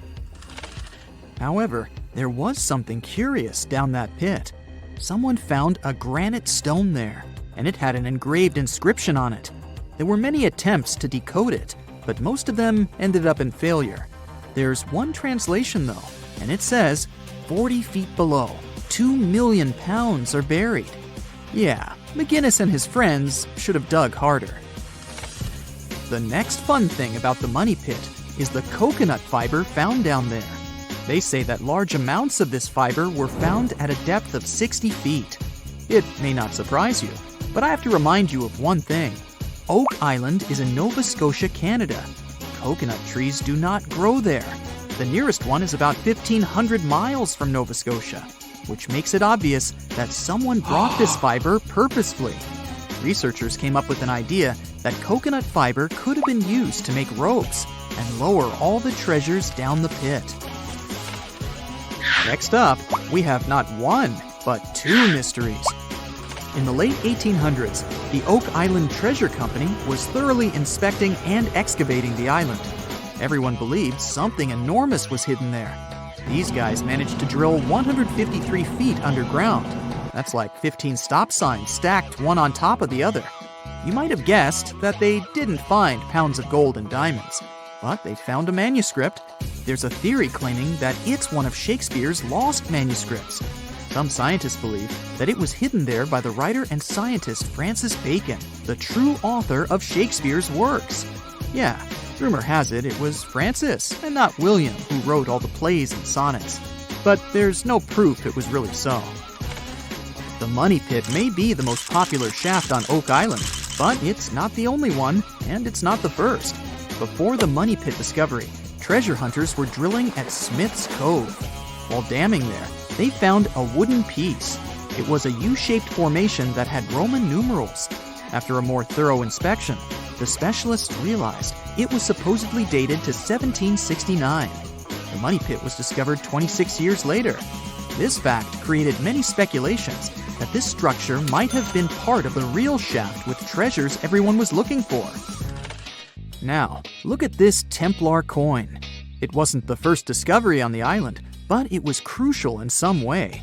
However, there was something curious down that pit. Someone found a granite stone there, and it had an engraved inscription on it. There were many attempts to decode it, but most of them ended up in failure. There's one translation though, and it says, 40 feet below, 2 million pounds are buried. Yeah, McGinnis and his friends should have dug harder. The next fun thing about the Money Pit is the coconut fiber found down there. They say that large amounts of this fiber were found at a depth of 60 feet. It may not surprise you, but I have to remind you of one thing. Oak Island is in Nova Scotia, Canada. Coconut trees do not grow there. The nearest one is about 1,500 miles from Nova Scotia, which makes it obvious that someone brought this fiber purposefully. Researchers came up with an idea that coconut fiber could have been used to make ropes and lower all the treasures down the pit. Next up, we have not one, but two mysteries. In the late 1800s, the Oak Island Treasure Company was thoroughly inspecting and excavating the island. Everyone believed something enormous was hidden there. These guys managed to drill 153 feet underground. That's like 15 stop signs stacked one on top of the other. You might have guessed that they didn't find pounds of gold and diamonds, but they found a manuscript. There's a theory claiming that it's one of Shakespeare's lost manuscripts. Some scientists believe that it was hidden there by the writer and scientist Francis Bacon, the true author of Shakespeare's works. Yeah, rumor has it was Francis and not William who wrote all the plays and sonnets. But there's no proof it was really so. The Money Pit may be the most popular shaft on Oak Island, but it's not the only one, and it's not the first. Before the Money Pit discovery, treasure hunters were drilling at Smith's Cove. While damming there, they found a wooden piece. It was a U-shaped formation that had Roman numerals. After a more thorough inspection, the specialists realized it was supposedly dated to 1769. The Money Pit was discovered 26 years later. This fact created many speculations that this structure might have been part of the real shaft with treasures everyone was looking for. Now, look at this Templar coin. It wasn't the first discovery on the island, but it was crucial in some way.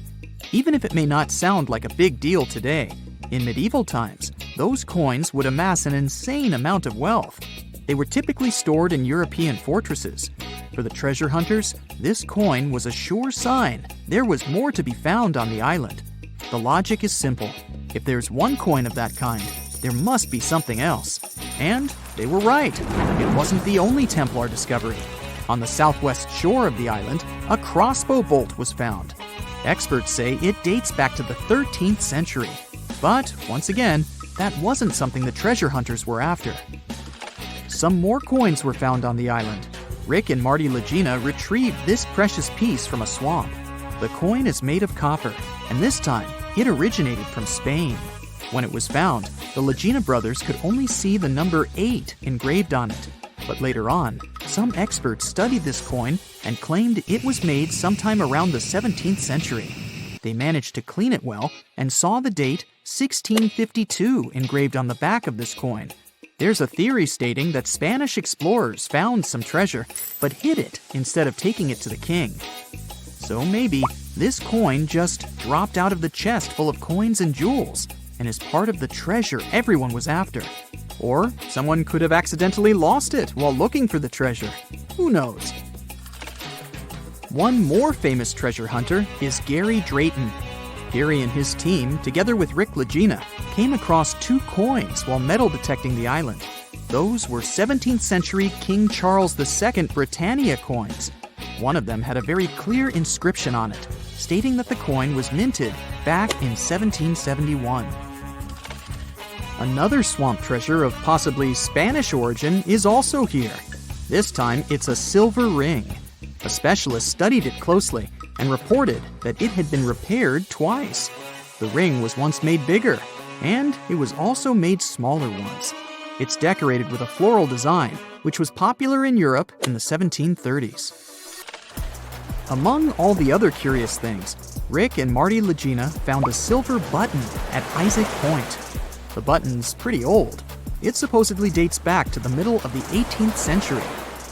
Even if it may not sound like a big deal today, in medieval times, those coins would amass an insane amount of wealth. They were typically stored in European fortresses. For the treasure hunters, this coin was a sure sign there was more to be found on the island. The logic is simple. If there's one coin of that kind, there must be something else. And they were right. It wasn't the only Templar discovery. On the southwest shore of the island, a crossbow bolt was found. Experts say it dates back to the 13th century. But, once again, that wasn't something the treasure hunters were after. Some more coins were found on the island. Rick and Marty Legina retrieved this precious piece from a swamp. The coin is made of copper, and this time, it originated from Spain. When it was found, the Legina brothers could only see the number 8 engraved on it. But later on, some experts studied this coin and claimed it was made sometime around the 17th century. They managed to clean it well and saw the date 1652 engraved on the back of this coin. There's a theory stating that Spanish explorers found some treasure but hid it instead of taking it to the king. So maybe this coin just dropped out of the chest full of coins and jewels and is part of the treasure everyone was after. Or someone could have accidentally lost it while looking for the treasure. Who knows? One more famous treasure hunter is Gary Drayton. Gary and his team, together with Rick Lagina, came across 2 coins while metal detecting the island. Those were 17th century King Charles II Britannia coins. One of them had a very clear inscription on it, stating that the coin was minted back in 1771. Another swamp treasure of possibly Spanish origin is also here. This time, it's a silver ring. A specialist studied it closely and reported that it had been repaired twice. The ring was once made bigger, and it was also made smaller ones. It's decorated with a floral design, which was popular in Europe in the 1730s. Among all the other curious things, Rick and Marty Lagina found a silver button at Isaac Point. The button's pretty old. It supposedly dates back to the middle of the 18th century,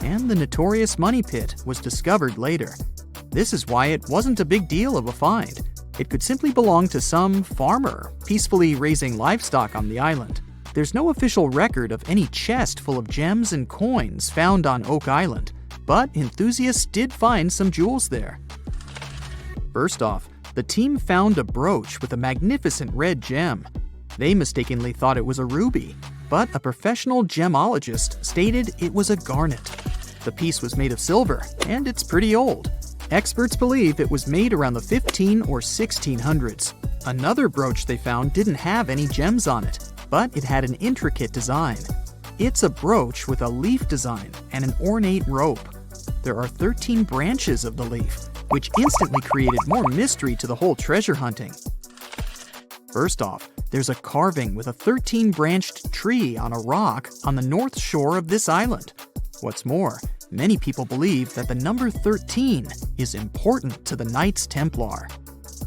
and the notorious money pit was discovered later. This is why it wasn't a big deal of a find. It could simply belong to some farmer peacefully raising livestock on the island. There's no official record of any chest full of gems and coins found on Oak Island, but enthusiasts did find some jewels there. First off, the team found a brooch with a magnificent red gem. They mistakenly thought it was a ruby, but a professional gemologist stated it was a garnet. The piece was made of silver, and it's pretty old. Experts believe it was made around the 15 or 1600s. Another brooch they found didn't have any gems on it, but it had an intricate design. It's a brooch with a leaf design and an ornate rope. There are 13 branches of the leaf, which instantly created more mystery to the whole treasure hunting. First off, there's a carving with a 13-branched tree on a rock on the north shore of this island. What's more, many people believe that the number 13 is important to the Knights Templar.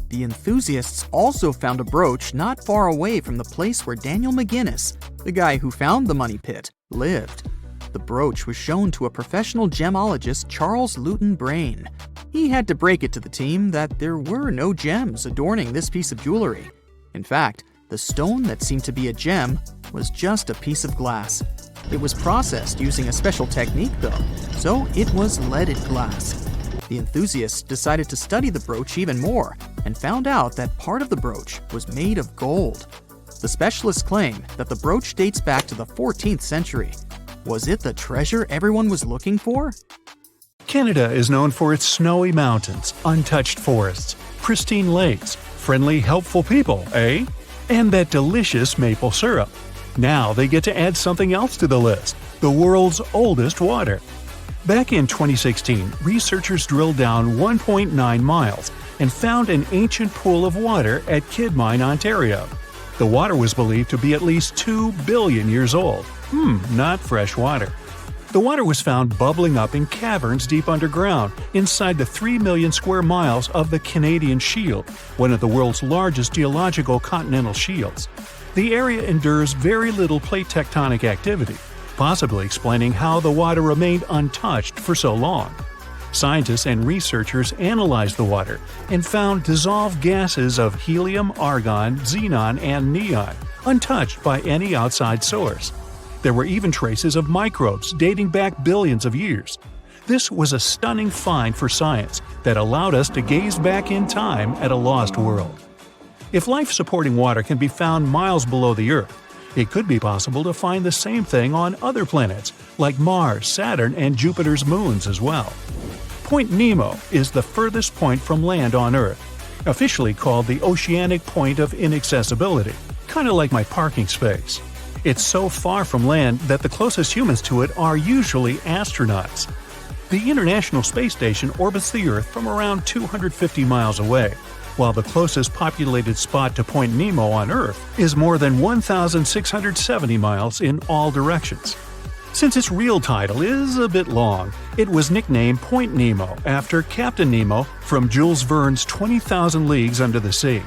The enthusiasts also found a brooch not far away from the place where Daniel McGinnis, the guy who found the money pit, lived. The brooch was shown to a professional gemologist, Charles Luton Brain. He had to break it to the team that there were no gems adorning this piece of jewelry. In fact, the stone that seemed to be a gem was just a piece of glass. It was processed using a special technique though, so it was leaded glass. The enthusiasts decided to study the brooch even more and found out that part of the brooch was made of gold. The specialists claim that the brooch dates back to the 14th century. Was it the treasure everyone was looking for? Canada is known for its snowy mountains, untouched forests, pristine lakes, friendly, helpful people, eh? And that delicious maple syrup. Now they get to add something else to the list: the world's oldest water. Back in 2016, researchers drilled down 1.9 miles and found an ancient pool of water at Kidmine, Ontario. The water was believed to be at least 2 billion years old. Not fresh water. The water was found bubbling up in caverns deep underground, inside the 3 million square miles of the Canadian Shield, one of the world's largest geological continental shields. The area endures very little plate tectonic activity, possibly explaining how the water remained untouched for so long. Scientists and researchers analyzed the water and found dissolved gases of helium, argon, xenon, and neon, untouched by any outside source. There were even traces of microbes dating back billions of years. This was a stunning find for science that allowed us to gaze back in time at a lost world. If life-supporting water can be found miles below the Earth, it could be possible to find the same thing on other planets like Mars, Saturn, and Jupiter's moons as well. Point Nemo is the furthest point from land on Earth, officially called the Oceanic Point of Inaccessibility, kind of like my parking space. It's so far from land that the closest humans to it are usually astronauts. The International Space Station orbits the Earth from around 250 miles away, while the closest populated spot to Point Nemo on Earth is more than 1,670 miles in all directions. Since its real title is a bit long, it was nicknamed Point Nemo after Captain Nemo from Jules Verne's 20,000 Leagues Under the Sea.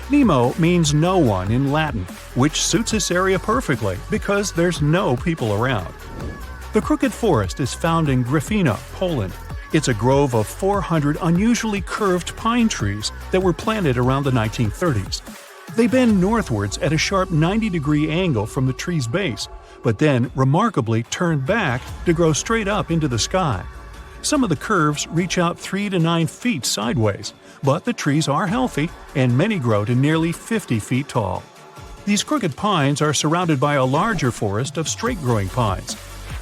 Nemo means no one in Latin, which suits this area perfectly because there's no people around. The Crooked Forest is found in Gryfino, Poland. It's a grove of 400 unusually curved pine trees that were planted around the 1930s. They bend northwards at a sharp 90-degree angle from the tree's base, but then remarkably turn back to grow straight up into the sky. Some of the curves reach out 3 to 9 feet sideways, but the trees are healthy and many grow to nearly 50 feet tall. These crooked pines are surrounded by a larger forest of straight-growing pines.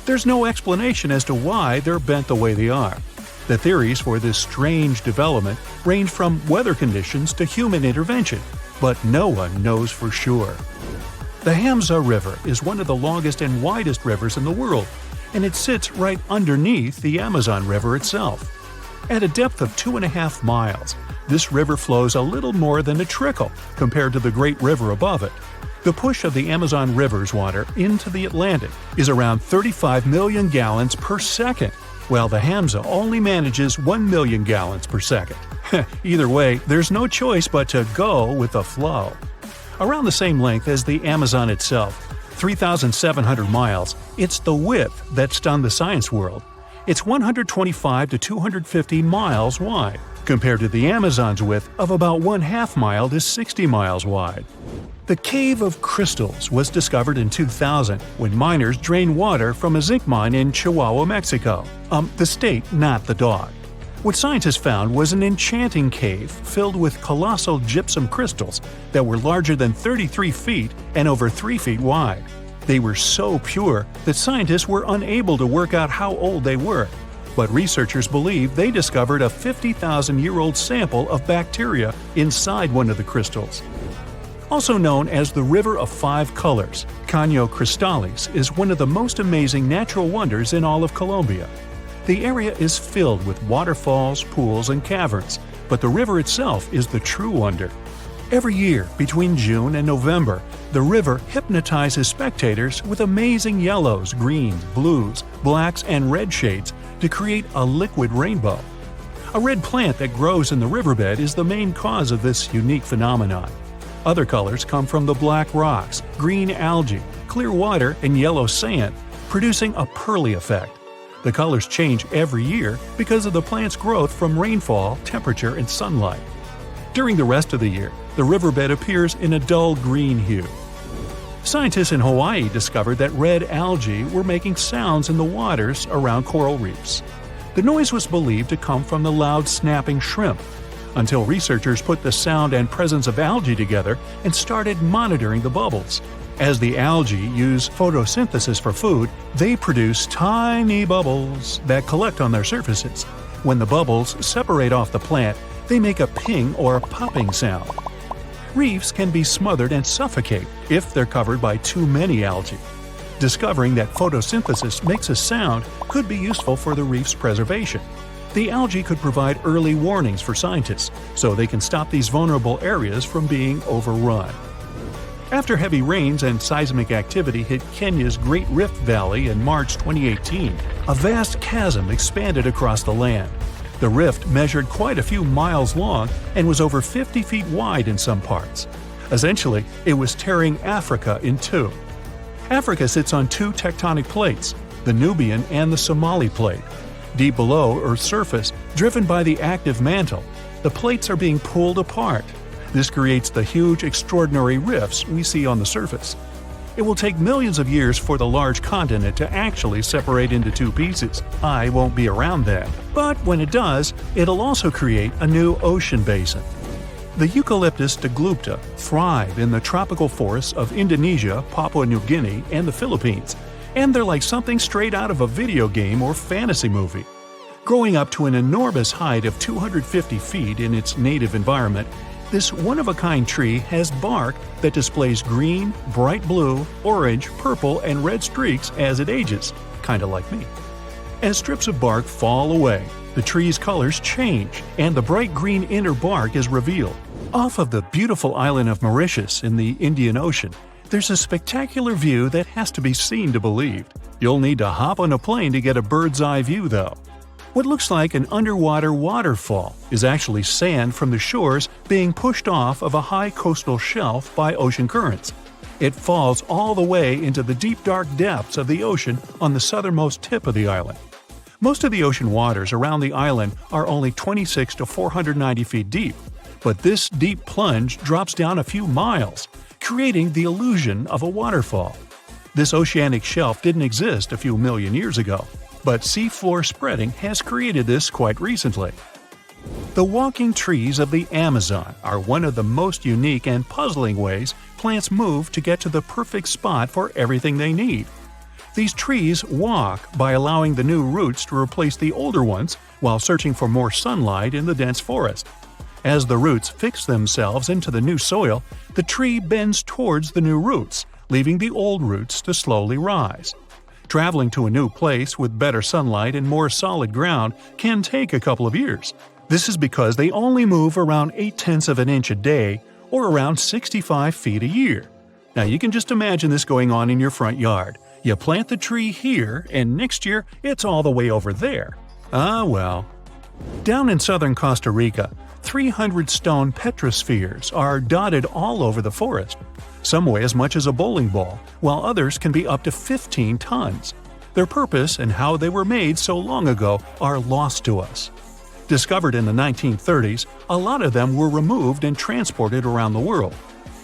There's no explanation as to why they're bent the way they are. The theories for this strange development range from weather conditions to human intervention, but no one knows for sure. The Hamza River is one of the longest and widest rivers in the world, and it sits right underneath the Amazon River itself. At a depth of 2.5 miles, this river flows a little more than a trickle compared to the Great River above it. The push of the Amazon River's water into the Atlantic is around 35 million gallons per second, while the Hamza only manages 1 million gallons per second. Either way, there's no choice but to go with the flow. Around the same length as the Amazon itself, 3,700 miles, it's the width that stunned the science world. It's 125 to 250 miles wide, compared to the Amazon's width of about 1/2 mile to 60 miles wide. The Cave of Crystals was discovered in 2000 when miners drained water from a zinc mine in Chihuahua, Mexico. The state, not the dog. What scientists found was an enchanting cave filled with colossal gypsum crystals that were larger than 33 feet and over 3 feet wide. They were so pure that scientists were unable to work out how old they were, but researchers believe they discovered a 50,000-year-old sample of bacteria inside one of the crystals. Also known as the River of Five Colors, Caño Cristalis is one of the most amazing natural wonders in all of Colombia. The area is filled with waterfalls, pools, and caverns, but the river itself is the true wonder. Every year, between June and November, the river hypnotizes spectators with amazing yellows, greens, blues, blacks, and red shades to create a liquid rainbow. A red plant that grows in the riverbed is the main cause of this unique phenomenon. Other colors come from the black rocks, green algae, clear water, and yellow sand, producing a pearly effect. The colors change every year because of the plant's growth from rainfall, temperature, and sunlight. During the rest of the year, the riverbed appears in a dull green hue. Scientists in Hawaii discovered that red algae were making sounds in the waters around coral reefs. The noise was believed to come from the loud snapping shrimp, until researchers put the sound and presence of algae together and started monitoring the bubbles. As the algae use photosynthesis for food, they produce tiny bubbles that collect on their surfaces. When the bubbles separate off the plant, they make a ping or popping sound. Reefs can be smothered and suffocate if they're covered by too many algae. Discovering that photosynthesis makes a sound could be useful for the reef's preservation. The algae could provide early warnings for scientists, so they can stop these vulnerable areas from being overrun. After heavy rains and seismic activity hit Kenya's Great Rift Valley in March 2018, a vast chasm expanded across the land. The rift measured quite a few miles long and was over 50 feet wide in some parts. Essentially, it was tearing Africa in two. Africa sits on two tectonic plates, the Nubian and the Somali plate. Deep below Earth's surface, driven by the active mantle, the plates are being pulled apart. This creates the huge, extraordinary rifts we see on the surface. It will take millions of years for the large continent to actually separate into two pieces. I won't be around then. But when it does, it'll also create a new ocean basin. The Eucalyptus deglupta thrive in the tropical forests of Indonesia, Papua New Guinea, and the Philippines, and they're like something straight out of a video game or fantasy movie. Growing up to an enormous height of 250 feet in its native environment, this one-of-a-kind tree has bark that displays green, bright blue, orange, purple, and red streaks as it ages, kinda like me. As strips of bark fall away, the tree's colors change, and the bright green inner bark is revealed. Off of the beautiful island of Mauritius in the Indian Ocean, there's a spectacular view that has to be seen to believe. You'll need to hop on a plane to get a bird's eye view, though. What looks like an underwater waterfall is actually sand from the shores being pushed off of a high coastal shelf by ocean currents. It falls all the way into the deep dark depths of the ocean on the southernmost tip of the island. Most of the ocean waters around the island are only 26 to 490 feet deep, but this deep plunge drops down a few miles, creating the illusion of a waterfall. This oceanic shelf didn't exist a few million years ago, but seafloor spreading has created this quite recently. The walking trees of the Amazon are one of the most unique and puzzling ways plants move to get to the perfect spot for everything they need. These trees walk by allowing the new roots to replace the older ones while searching for more sunlight in the dense forest. As the roots fix themselves into the new soil, the tree bends towards the new roots, leaving the old roots to slowly rise. Traveling to a new place with better sunlight and more solid ground can take a couple of years. This is because they only move around 0.8 of an inch a day, or around 65 feet a year. Now you can just imagine this going on in your front yard. You plant the tree here, and next year it's all the way over there. Ah well. Down in southern Costa Rica, 300 stone petrospheres are dotted all over the forest. Some weigh as much as a bowling ball, while others can be up to 15 tons. Their purpose and how they were made so long ago are lost to us. Discovered in the 1930s, a lot of them were removed and transported around the world.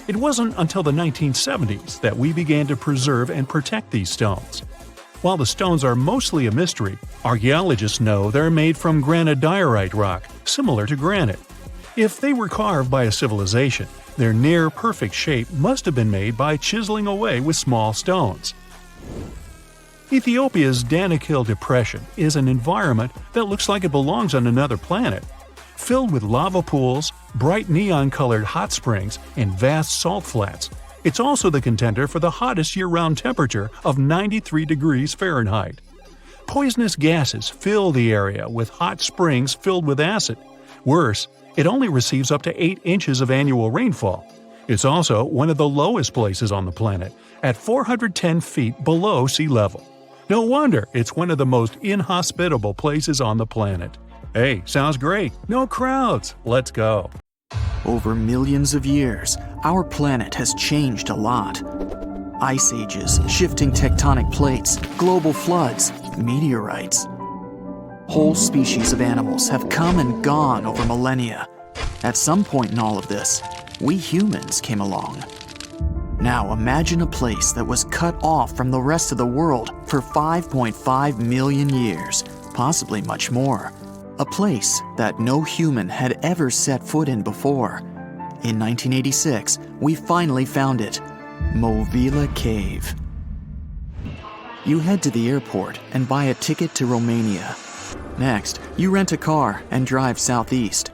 It wasn't until the 1970s that we began to preserve and protect these stones. While the stones are mostly a mystery, archaeologists know they're made from granodiorite rock, similar to granite. If they were carved by a civilization, their near-perfect shape must have been made by chiseling away with small stones. Ethiopia's Danakil Depression is an environment that looks like it belongs on another planet. Filled with lava pools, bright neon-colored hot springs, and vast salt flats, it's also the contender for the hottest year-round temperature of 93 degrees Fahrenheit. Poisonous gases fill the area with hot springs filled with acid. Worse, it only receives up to 8 inches of annual rainfall. It's also one of the lowest places on the planet, at 410 feet below sea level. No wonder it's one of the most inhospitable places on the planet. Hey, sounds great. No crowds. Let's go. Over millions of years, our planet has changed a lot. Ice ages, shifting tectonic plates, global floods, meteorites. Whole species of animals have come and gone over millennia. At some point in all of this, we humans came along. Now imagine a place that was cut off from the rest of the world for 5.5 million years, possibly much more. A place that no human had ever set foot in before. In 1986, we finally found it, Movile Cave. You head to the airport and buy a ticket to Romania. Next, you rent a car and drive southeast.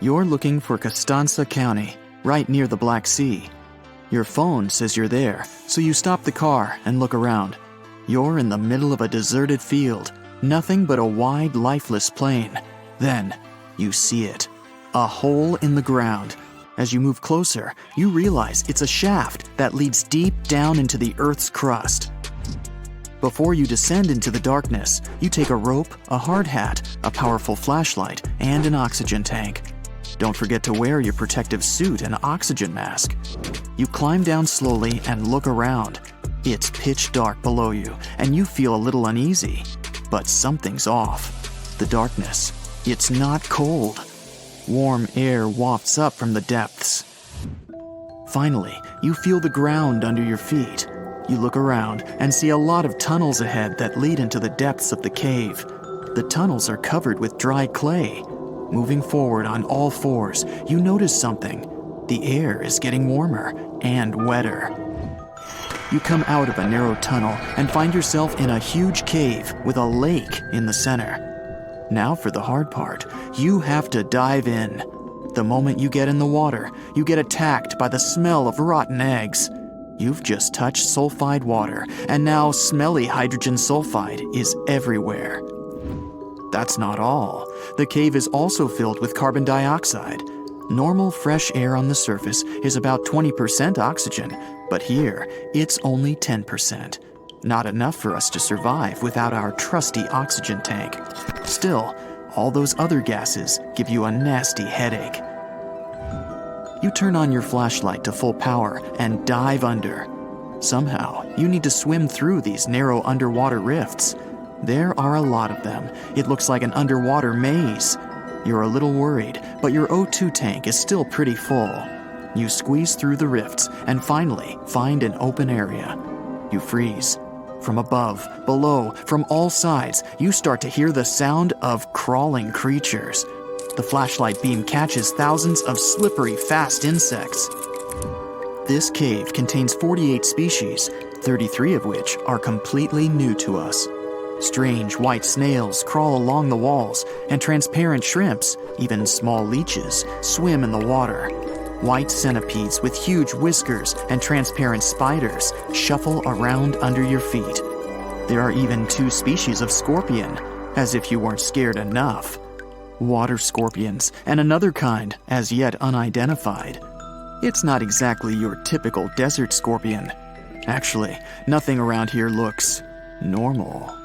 You're looking for Costanza County, right near the Black Sea. Your phone says you're there, so you stop the car and look around. You're in the middle of a deserted field, nothing but a wide, lifeless plain. Then, you see it. A hole in the ground. As you move closer, you realize it's a shaft that leads deep down into the Earth's crust. Before you descend into the darkness, you take a rope, a hard hat, a powerful flashlight, and an oxygen tank. Don't forget to wear your protective suit and oxygen mask. You climb down slowly and look around. It's pitch dark below you, and you feel a little uneasy. But something's off. The darkness. It's not cold. Warm air wafts up from the depths. Finally, you feel the ground under your feet. You look around and see a lot of tunnels ahead that lead into the depths of the cave. The tunnels are covered with dry clay. Moving forward on all fours, you notice something. The air is getting warmer and wetter. You come out of a narrow tunnel and find yourself in a huge cave with a lake in the center. Now for the hard part, you have to dive in. The moment you get in the water, you get attacked by the smell of rotten eggs. You've just touched sulfide water, and now smelly hydrogen sulfide is everywhere. That's not all. The cave is also filled with carbon dioxide. Normal fresh air on the surface is about 20% oxygen, but here it's only 10%. Not enough for us to survive without our trusty oxygen tank. Still, all those other gases give you a nasty headache. You turn on your flashlight to full power and dive under. Somehow, you need to swim through these narrow underwater rifts. There are a lot of them. It looks like an underwater maze. You're a little worried, but your O2 tank is still pretty full. You squeeze through the rifts and finally find an open area. You freeze. From above, below, from all sides, you start to hear the sound of crawling creatures. The flashlight beam catches thousands of slippery, fast insects. This cave contains 48 species, 33 of which are completely new to us. Strange white snails crawl along the walls, and transparent shrimps, even small leeches, swim in the water. White centipedes with huge whiskers and transparent spiders shuffle around under your feet. There are even 2 species of scorpion, as if you weren't scared enough. Water scorpions, and another kind, as yet unidentified. It's not exactly your typical desert scorpion. Actually, nothing around here looks normal.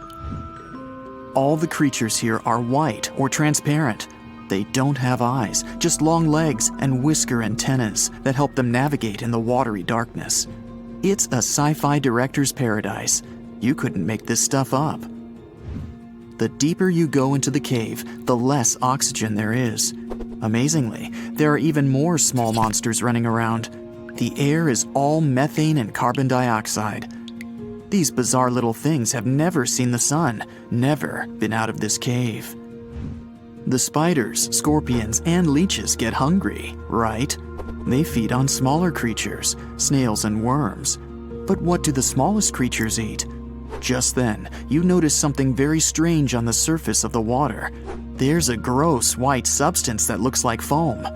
All the creatures here are white or transparent. They don't have eyes, just long legs and whisker antennas that help them navigate in the watery darkness. It's a sci-fi director's paradise. You couldn't make this stuff up. The deeper you go into the cave, the less oxygen there is. Amazingly, there are even more small monsters running around. The air is all methane and carbon dioxide. These bizarre little things have never seen the sun, never been out of this cave. The spiders, scorpions, and leeches get hungry, right? They feed on smaller creatures, snails and worms. But what do the smallest creatures eat? Just then, you notice something very strange on the surface of the water. There's a gross white substance that looks like foam.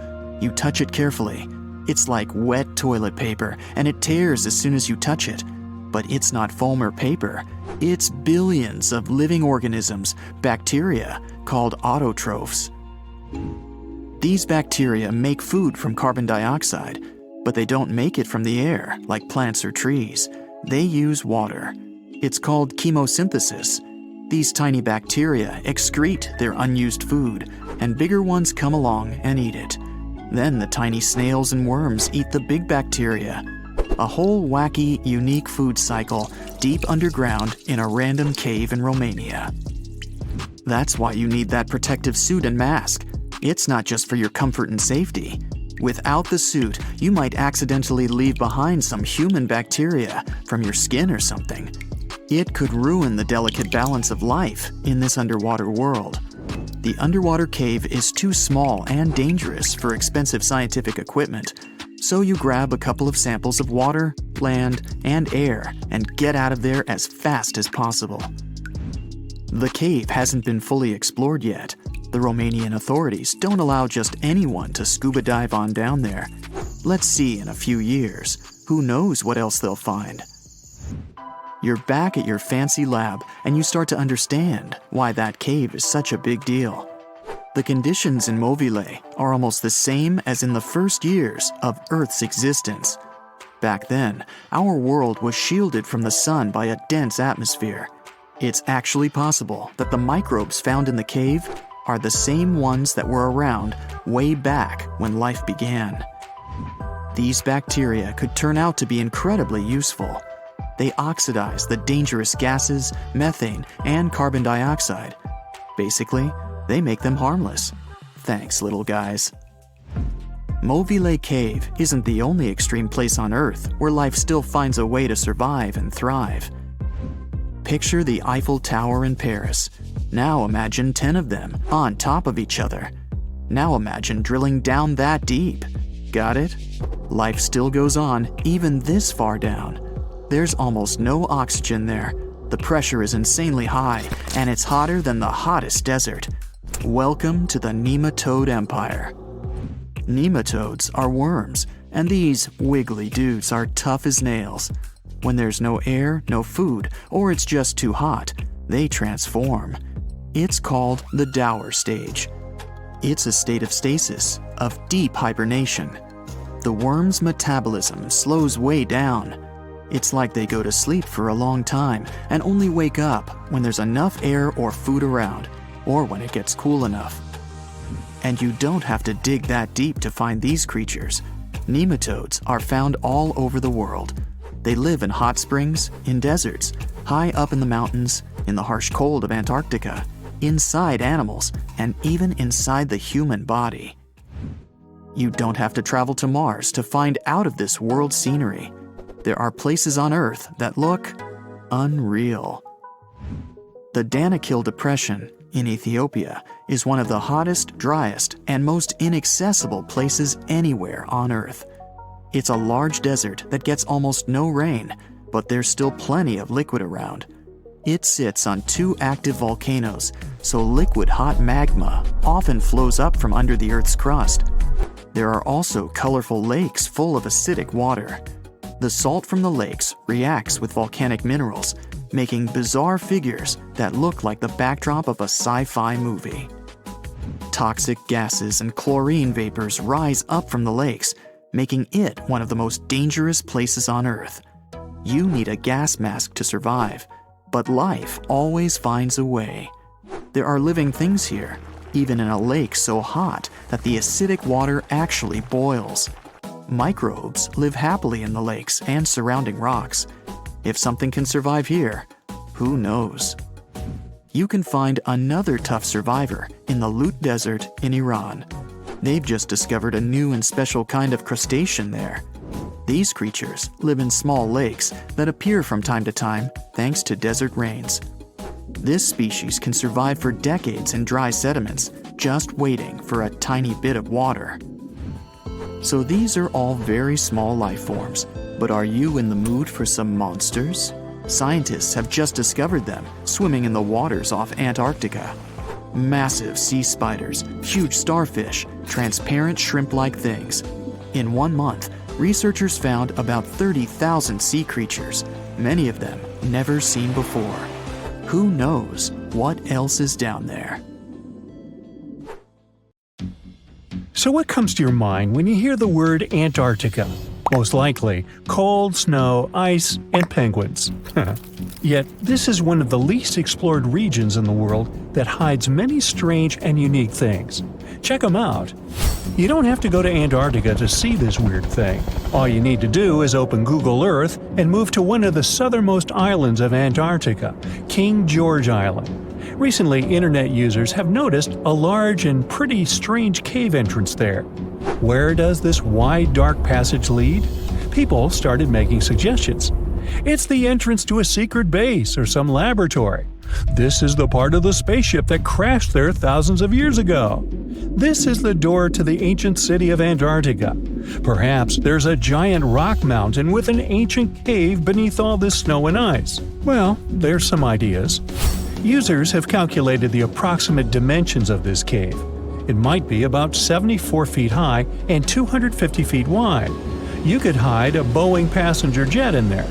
You touch it carefully. It's like wet toilet paper, and it tears as soon as you touch it. But it's not foam or paper. It's billions of living organisms, bacteria, called autotrophs. These bacteria make food from carbon dioxide, but they don't make it from the air like plants or trees. They use water. It's called chemosynthesis. These tiny bacteria excrete their unused food, and bigger ones come along and eat it. Then the tiny snails and worms eat the big bacteria. A whole wacky, unique food cycle deep underground in a random cave in Romania. That's why you need that protective suit and mask. It's not just for your comfort and safety. Without the suit, you might accidentally leave behind some human bacteria from your skin or something. It could ruin the delicate balance of life in this underwater world. The underwater cave is too small and dangerous for expensive scientific equipment, so you grab a couple of samples of water, land, and air and get out of there as fast as possible. The cave hasn't been fully explored yet. The Romanian authorities don't allow just anyone to scuba dive on down there. Let's see in a few years. Who knows what else they'll find? You're back at your fancy lab, and you start to understand why that cave is such a big deal. The conditions in Movile are almost the same as in the first years of Earth's existence. Back then, our world was shielded from the sun by a dense atmosphere. It's actually possible that the microbes found in the cave are the same ones that were around way back when life began. These bacteria could turn out to be incredibly useful. They oxidize the dangerous gases, methane, and carbon dioxide. Basically, they make them harmless. Thanks, little guys. Movile Cave isn't the only extreme place on Earth where life still finds a way to survive and thrive. Picture the Eiffel Tower in Paris. Now imagine 10 of them on top of each other. Now imagine drilling down that deep. Got it? Life still goes on, even this far down. There's almost no oxygen there. The pressure is insanely high, and it's hotter than the hottest desert. Welcome to the nematode empire. Nematodes are worms, and these wiggly dudes are tough as nails. When there's no air, no food, or it's just too hot, they transform. It's called the dour stage. It's a state of stasis, of deep hibernation. The worm's metabolism slows way down. It's like they go to sleep for a long time and only wake up when there's enough air or food around, or when it gets cool enough. And you don't have to dig that deep to find these creatures. Nematodes are found all over the world. They live in hot springs, in deserts, high up in the mountains, in the harsh cold of Antarctica, inside animals, and even inside the human body. You don't have to travel to Mars to find out of this world scenery. There are places on Earth that look unreal. The Danakil Depression in Ethiopia is one of the hottest, driest, and most inaccessible places anywhere on Earth. It's a large desert that gets almost no rain, but there's still plenty of liquid around. It sits on 2 active volcanoes, so liquid hot magma often flows up from under the Earth's crust. There are also colorful lakes full of acidic water. The salt from the lakes reacts with volcanic minerals, making bizarre figures that look like the backdrop of a sci-fi movie. Toxic gases and chlorine vapors rise up from the lakes, making it one of the most dangerous places on Earth. You need a gas mask to survive, but life always finds a way. There are living things here, even in a lake so hot that the acidic water actually boils. Microbes live happily in the lakes and surrounding rocks. If something can survive here, who knows? You can find another tough survivor in the Lut Desert in Iran. They've just discovered a new and special kind of crustacean there. These creatures live in small lakes that appear from time to time thanks to desert rains. This species can survive for decades in dry sediments, just waiting for a tiny bit of water. So these are all very small life forms, but are you in the mood for some monsters? Scientists have just discovered them swimming in the waters off Antarctica. Massive sea spiders, huge starfish, transparent shrimp-like things. In 1 month, researchers found about 30,000 sea creatures, many of them never seen before. Who knows what else is down there? So what comes to your mind when you hear the word Antarctica? Most likely, cold, snow, ice, and penguins. Yet, this is one of the least explored regions in the world that hides many strange and unique things. Check them out. You don't have to go to Antarctica to see this weird thing. All you need to do is open Google Earth and move to one of the southernmost islands of Antarctica, King George Island. Recently, internet users have noticed a large and pretty strange cave entrance there. Where does this wide, dark passage lead? People started making suggestions. It's the entrance to a secret base or some laboratory. This is the part of the spaceship that crashed there thousands of years ago. This is the door to the ancient city of Antarctica. Perhaps there's a giant rock mountain with an ancient cave beneath all this snow and ice. Well, there's some ideas. Users have calculated the approximate dimensions of this cave. It might be about 74 feet high and 250 feet wide. You could hide a Boeing passenger jet in there.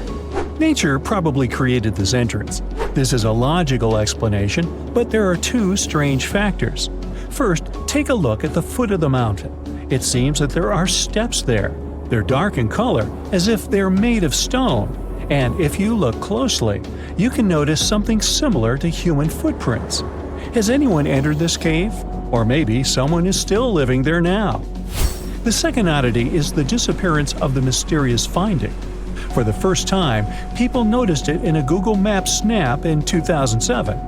Nature probably created this entrance. This is a logical explanation, but there are 2 strange factors. First, take a look at the foot of the mountain. It seems that there are steps there. They're dark in color, as if they're made of stone. And if you look closely, you can notice something similar to human footprints. Has anyone entered this cave? Or maybe someone is still living there now. The second oddity is the disappearance of the mysterious finding. For the first time, people noticed it in a Google Maps snap in 2007.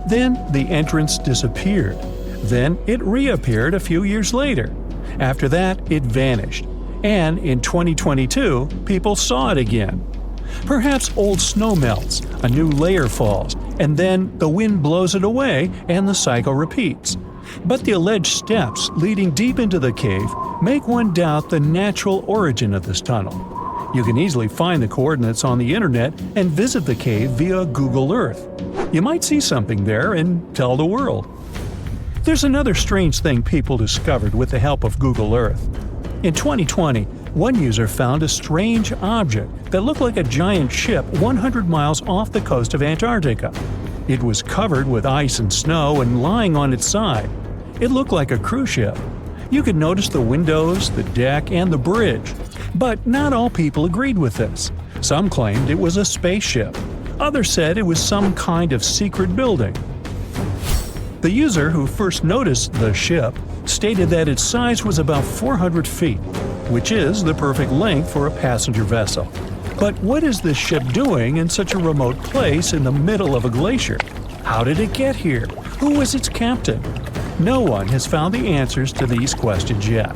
Then the entrance disappeared. Then it reappeared a few years later. After that, it vanished. And in 2022, people saw it again. Perhaps old snow melts, a new layer falls, and then the wind blows it away and the cycle repeats. But the alleged steps leading deep into the cave make one doubt the natural origin of this tunnel. You can easily find the coordinates on the internet and visit the cave via Google Earth. You might see something there and tell the world. There's another strange thing people discovered with the help of Google Earth. In 2020, one user found a strange object that looked like a giant ship 100 miles off the coast of Antarctica. It was covered with ice and snow and lying on its side. It looked like a cruise ship. You could notice the windows, the deck, and the bridge. But not all people agreed with this. Some claimed it was a spaceship. Others said it was some kind of secret building. The user who first noticed the ship stated that its size was about 400 feet, which is the perfect length for a passenger vessel. But what is this ship doing in such a remote place in the middle of a glacier? How did it get here? Who was its captain? No one has found the answers to these questions yet.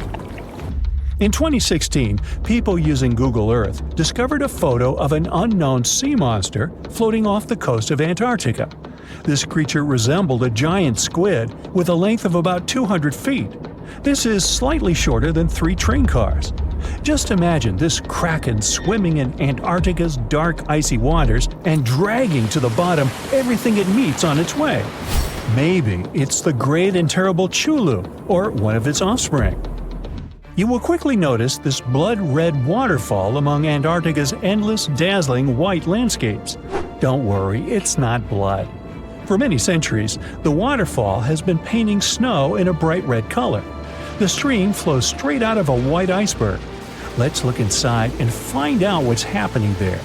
In 2016, people using Google Earth discovered a photo of an unknown sea monster floating off the coast of Antarctica. This creature resembled a giant squid with a length of about 200 feet. This is slightly shorter than 3 train cars. Just imagine this kraken swimming in Antarctica's dark, icy waters and dragging to the bottom everything it meets on its way. Maybe it's the great and terrible Chulu, or one of its offspring. You will quickly notice this blood-red waterfall among Antarctica's endless, dazzling white landscapes. Don't worry, it's not blood. For many centuries, the waterfall has been painting snow in a bright red color. The stream flows straight out of a white iceberg. Let's look inside and find out what's happening there.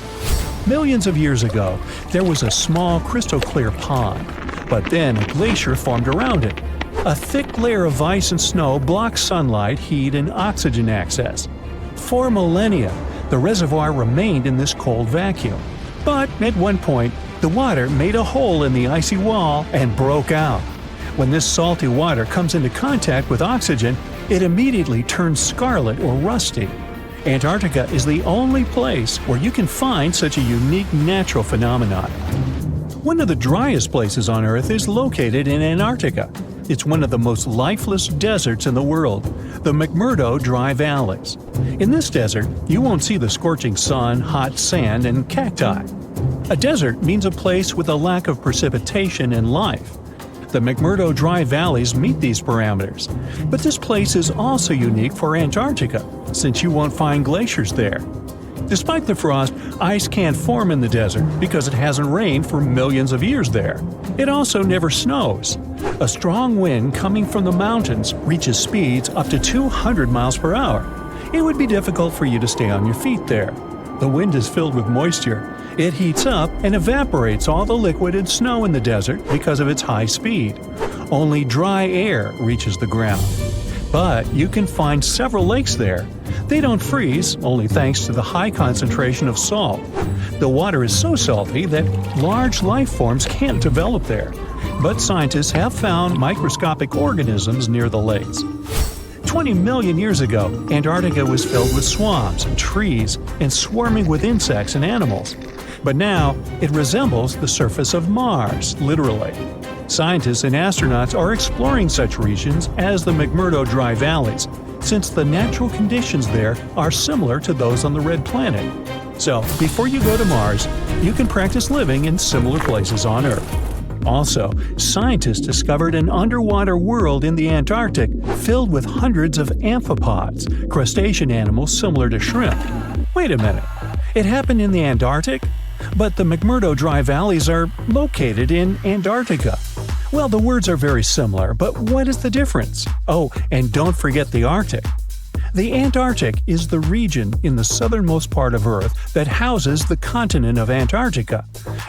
Millions of years ago, there was a small crystal-clear pond, but then a glacier formed around it. A thick layer of ice and snow blocks sunlight, heat, and oxygen access. For millennia, the reservoir remained in this cold vacuum. But at one point, the water made a hole in the icy wall and broke out. When this salty water comes into contact with oxygen, it immediately turns scarlet or rusty. Antarctica is the only place where you can find such a unique natural phenomenon. One of the driest places on Earth is located in Antarctica. It's one of the most lifeless deserts in the world, the McMurdo Dry Valleys. In this desert, you won't see the scorching sun, hot sand, and cacti. A desert means a place with a lack of precipitation and life. The McMurdo Dry Valleys meet these parameters. But this place is also unique for Antarctica, since you won't find glaciers there. Despite the frost, ice can't form in the desert because it hasn't rained for millions of years there. It also never snows. A strong wind coming from the mountains reaches speeds up to 200 miles per hour. It would be difficult for you to stay on your feet there. The wind is filled with moisture. It heats up and evaporates all the liquid and snow in the desert because of its high speed. Only dry air reaches the ground. But you can find several lakes there. They don't freeze, only thanks to the high concentration of salt. The water is so salty that large life forms can't develop there. But scientists have found microscopic organisms near the lakes. 20 million years ago, Antarctica was filled with swamps, trees, and swarming with insects and animals. But now, it resembles the surface of Mars, literally. Scientists and astronauts are exploring such regions as the McMurdo Dry Valleys, since the natural conditions there are similar to those on the Red Planet. So, before you go to Mars, you can practice living in similar places on Earth. Also, scientists discovered an underwater world in the Antarctic filled with hundreds of amphipods, crustacean animals similar to shrimp. Wait a minute, it happened in the Antarctic? But the McMurdo Dry Valleys are located in Antarctica. Well, the words are very similar, but what is the difference? Oh, and don't forget the Arctic. The Antarctic is the region in the southernmost part of Earth that houses the continent of Antarctica,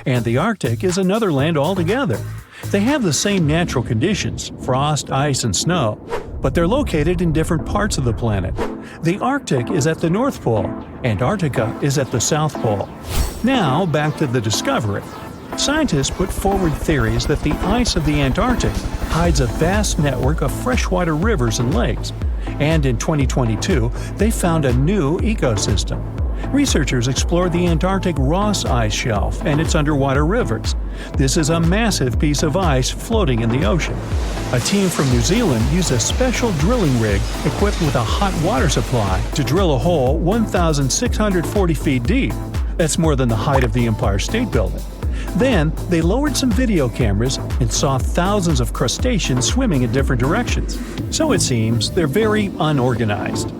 and the Arctic is another land altogether. They have the same natural conditions, frost, ice, and snow, but they're located in different parts of the planet. The Arctic is at the North Pole, Antarctica is at the South Pole. Now, back to the discovery. Scientists put forward theories that the ice of the Antarctic hides a vast network of freshwater rivers and lakes. And in 2022, they found a new ecosystem. Researchers explored the Antarctic Ross Ice Shelf and its underwater rivers. This is a massive piece of ice floating in the ocean. A team from New Zealand used a special drilling rig equipped with a hot water supply to drill a hole 1,640 feet deep. That's more than the height of the Empire State Building. Then, they lowered some video cameras and saw thousands of crustaceans swimming in different directions. So it seems they're very unorganized.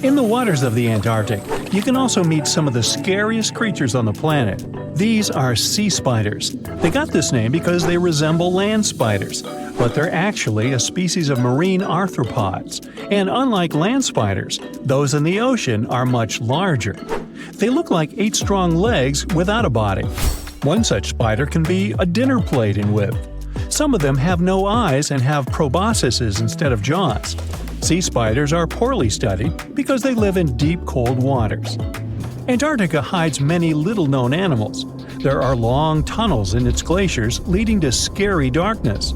In the waters of the Antarctic, you can also meet some of the scariest creatures on the planet. These are sea spiders. They got this name because they resemble land spiders, but they're actually a species of marine arthropods. And unlike land spiders, those in the ocean are much larger. They look like 8 strong legs without a body. One such spider can be a dinner plate in width. Some of them have no eyes and have proboscises instead of jaws. Sea spiders are poorly studied because they live in deep, cold waters. Antarctica hides many little-known animals. There are long tunnels in its glaciers leading to scary darkness.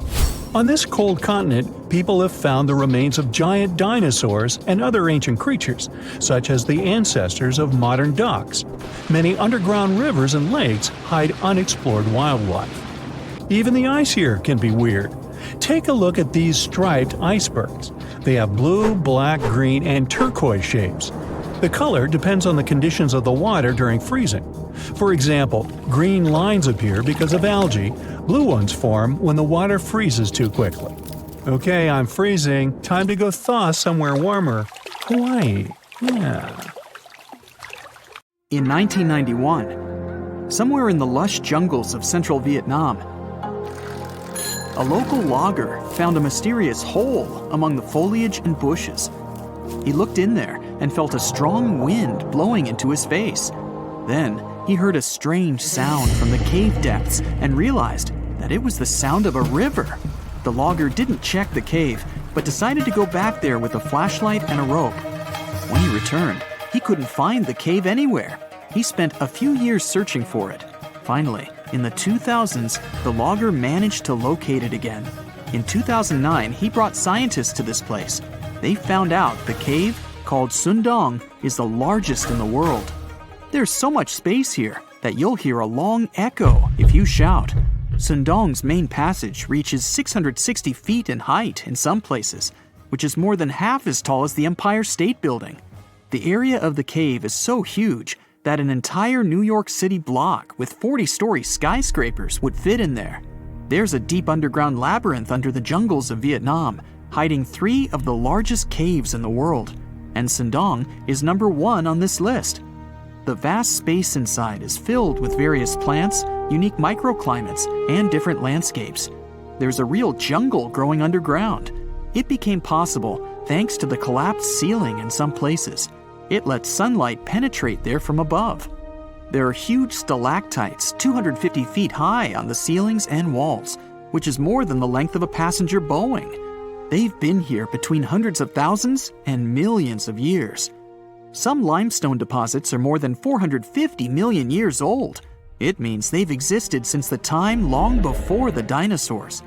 On this cold continent, people have found the remains of giant dinosaurs and other ancient creatures, such as the ancestors of modern ducks. Many underground rivers and lakes hide unexplored wildlife. Even the ice here can be weird. Take a look at these striped icebergs. They have blue, black, green, and turquoise shapes. The color depends on the conditions of the water during freezing. For example, green lines appear because of algae, blue ones form when the water freezes too quickly. Okay, I'm freezing. Time to go thaw somewhere warmer. Hawaii. Yeah. In 1991, somewhere in the lush jungles of central Vietnam, a local logger found a mysterious hole among the foliage and bushes. He looked in there and felt a strong wind blowing into his face. Then he heard a strange sound from the cave depths and realized that it was the sound of a river. The logger didn't check the cave, but decided to go back there with a flashlight and a rope. When he returned, he couldn't find the cave anywhere. He spent a few years searching for it. Finally, in the 2000s, the logger managed to locate it again. In 2009, he brought scientists to this place. They found out the cave, called Sundong, is the largest in the world. There's so much space here that you'll hear a long echo if you shout. Sundong's main passage reaches 660 feet in height in some places, which is more than half as tall as the Empire State Building. The area of the cave is so huge that an entire New York City block with 40-story skyscrapers would fit in there. There's a deep underground labyrinth under the jungles of Vietnam, hiding 3 of the largest caves in the world, and Sundong is number 1 on this list. The vast space inside is filled with various plants, unique microclimates, and different landscapes. There's a real jungle growing underground. It became possible thanks to the collapsed ceiling in some places. It lets sunlight penetrate there from above. There are huge stalactites 250 feet high on the ceilings and walls, which is more than the length of a passenger Boeing. They've been here between hundreds of thousands and millions of years. Some limestone deposits are more than 450 million years old. It means they've existed since the time long before the dinosaurs.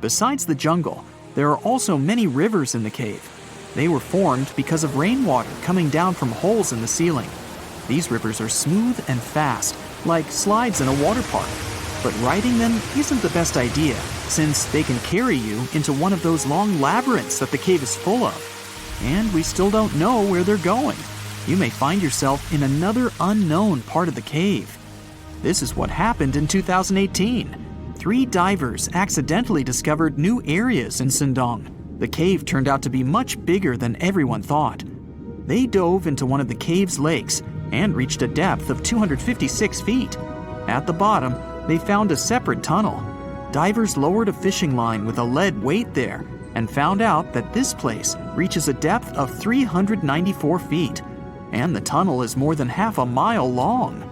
Besides the jungle, there are also many rivers in the cave. They were formed because of rainwater coming down from holes in the ceiling. These rivers are smooth and fast, like slides in a water park. But riding them isn't the best idea, since they can carry you into one of those long labyrinths that the cave is full of. And we still don't know where they're going. You may find yourself in another unknown part of the cave. This is what happened in 2018. 3 divers accidentally discovered new areas in Sundong. The cave turned out to be much bigger than everyone thought. They dove into one of the cave's lakes and reached a depth of 256 feet. At the bottom, they found a separate tunnel. Divers lowered a fishing line with a lead weight there and found out that this place reaches a depth of 394 feet, and the tunnel is more than half a mile long.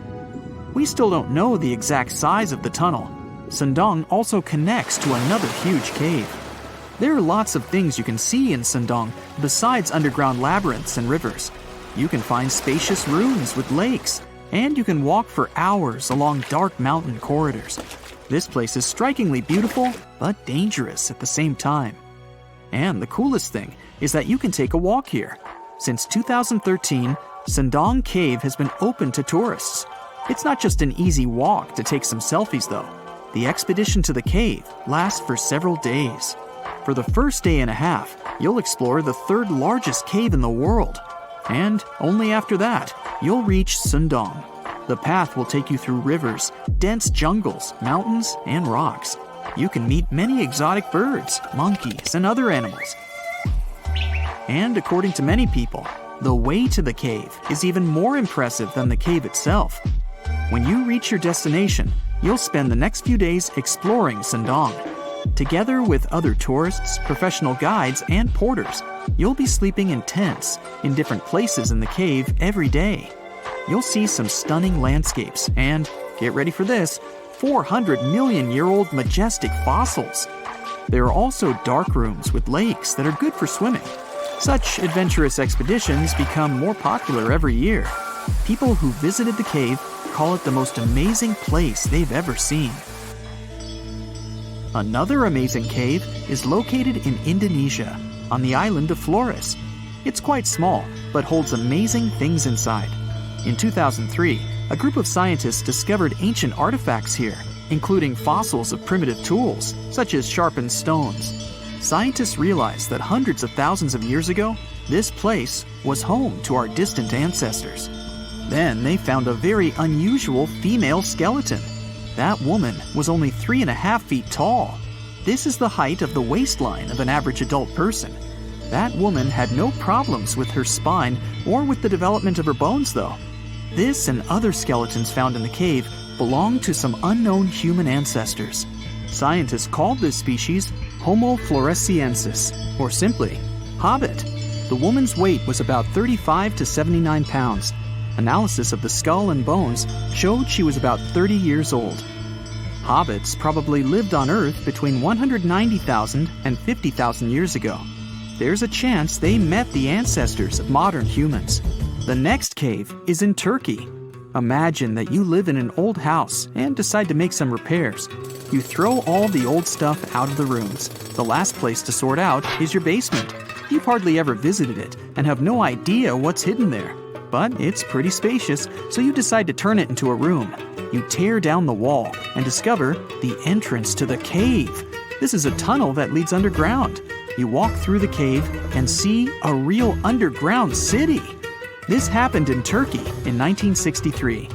We still don't know the exact size of the tunnel. Sundong also connects to another huge cave. There are lots of things you can see in Sundong besides underground labyrinths and rivers. You can find spacious rooms with lakes, and you can walk for hours along dark mountain corridors. This place is strikingly beautiful, but dangerous at the same time. And the coolest thing is that you can take a walk here. Since 2013, Sundong Cave has been open to tourists. It's not just an easy walk to take some selfies though. The expedition to the cave lasts for several days. For the first day and a half, you'll explore the 3rd largest cave in the world. And only after that, you'll reach Sundong. The path will take you through rivers, dense jungles, mountains, and rocks. You can meet many exotic birds, monkeys, and other animals. And according to many people, The way to the cave is even more impressive than the cave itself. When you reach your destination, you'll spend the next few days exploring Sendong. Together with other tourists, professional guides, and porters, you'll be sleeping in tents in different places in the cave every day. You'll see some stunning landscapes and, get ready for this, 400-million-year-old majestic fossils. There are also dark rooms with lakes that are good for swimming. Such adventurous expeditions become more popular every year. People who visited the cave call it the most amazing place they've ever seen. Another amazing cave is located in Indonesia, on the island of Flores. It's quite small, but holds amazing things inside. In 2003, a group of scientists discovered ancient artifacts here, including fossils of primitive tools, such as sharpened stones. Scientists realized that hundreds of thousands of years ago, this place was home to our distant ancestors. Then they found a very unusual female skeleton. That woman was only 3.5 feet tall. This is the height of the waistline of an average adult person. That woman had no problems with her spine or with the development of her bones, though. This and other skeletons found in the cave belong to some unknown human ancestors. Scientists called this species Homo floresiensis, or simply, Hobbit. The woman's weight was about 35 to 79 pounds. Analysis of the skull and bones showed she was about 30 years old. Hobbits probably lived on Earth between 190,000 and 50,000 years ago. There's a chance they met the ancestors of modern humans. The next cave is in Turkey. Imagine that you live in an old house and decide to make some repairs. You throw all the old stuff out of the rooms. The last place to sort out is your basement. You've hardly ever visited it and have no idea what's hidden there. But it's pretty spacious, so you decide to turn it into a room. You tear down the wall and discover the entrance to the cave. This is a tunnel that leads underground. You walk through the cave and see a real underground city. This happened in Turkey in 1963.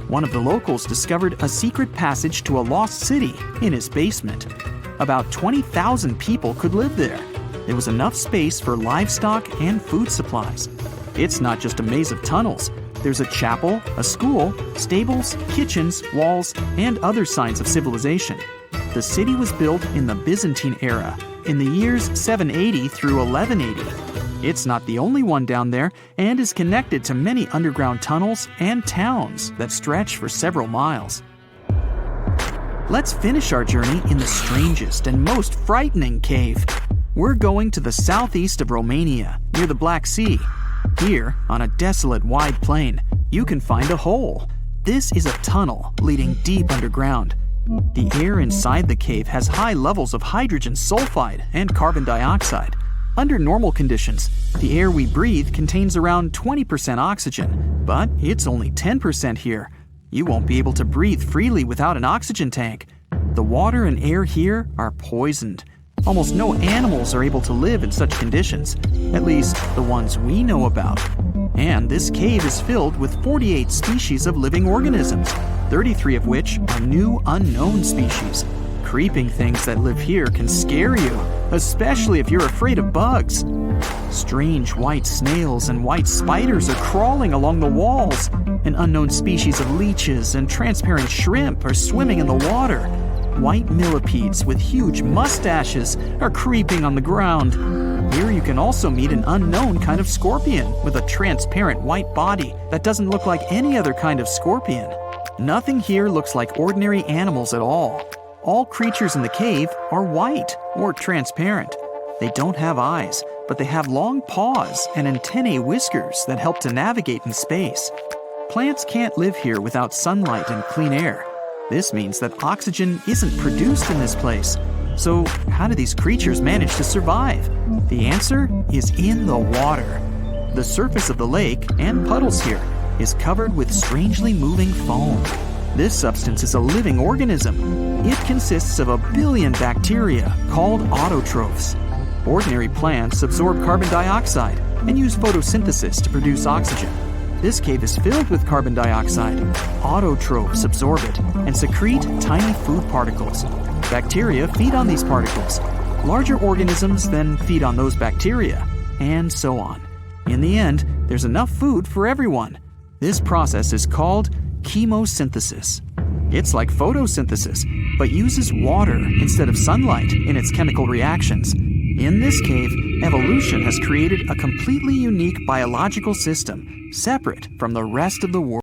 One of the locals discovered a secret passage to a lost city in his basement. About 20,000 people could live there. There was enough space for livestock and food supplies. It's not just a maze of tunnels. There's a chapel, a school, stables, kitchens, walls, and other signs of civilization. The city was built in the Byzantine era, in the years 780 through 1180. It's not the only one down there and is connected to many underground tunnels and towns that stretch for several miles. Let's finish our journey in the strangest and most frightening cave. We're going to the southeast of Romania, near the Black Sea. Here, on a desolate wide plain, you can find a hole. This is a tunnel leading deep underground. The air inside the cave has high levels of hydrogen sulfide and carbon dioxide. Under normal conditions, the air we breathe contains around 20% oxygen, but it's only 10% here. You won't be able to breathe freely without an oxygen tank. The water and air here are poisoned. Almost no animals are able to live in such conditions, at least the ones we know about. And this cave is filled with 48 species of living organisms, 33 of which are new unknown species. Creeping things that live here can scare you, especially if you're afraid of bugs. Strange white snails and white spiders are crawling along the walls. An unknown species of leeches and transparent shrimp are swimming in the water. White millipedes with huge mustaches are creeping on the ground. Here you can also meet an unknown kind of scorpion with a transparent white body that doesn't look like any other kind of scorpion. Nothing here looks like ordinary animals at all. All creatures in the cave are white or transparent. They don't have eyes, but they have long paws and antennae whiskers that help to navigate in space. Plants can't live here without sunlight and clean air. This means that oxygen isn't produced in this place. So how do these creatures manage to survive? The answer is in the water. The surface of the lake and puddles here is covered with strangely moving foam. This substance is a living organism. It consists of 1 billion bacteria called autotrophs. Ordinary plants absorb carbon dioxide and use photosynthesis to produce oxygen. This cave is filled with carbon dioxide. Autotrophs absorb it and secrete tiny food particles. Bacteria feed on these particles. Larger organisms then feed on those bacteria, and so on. In the end, there's enough food for everyone. This process is called chemosynthesis. It's like photosynthesis, but uses water instead of sunlight in its chemical reactions. In this cave, evolution has created a completely unique biological system, separate from the rest of the world.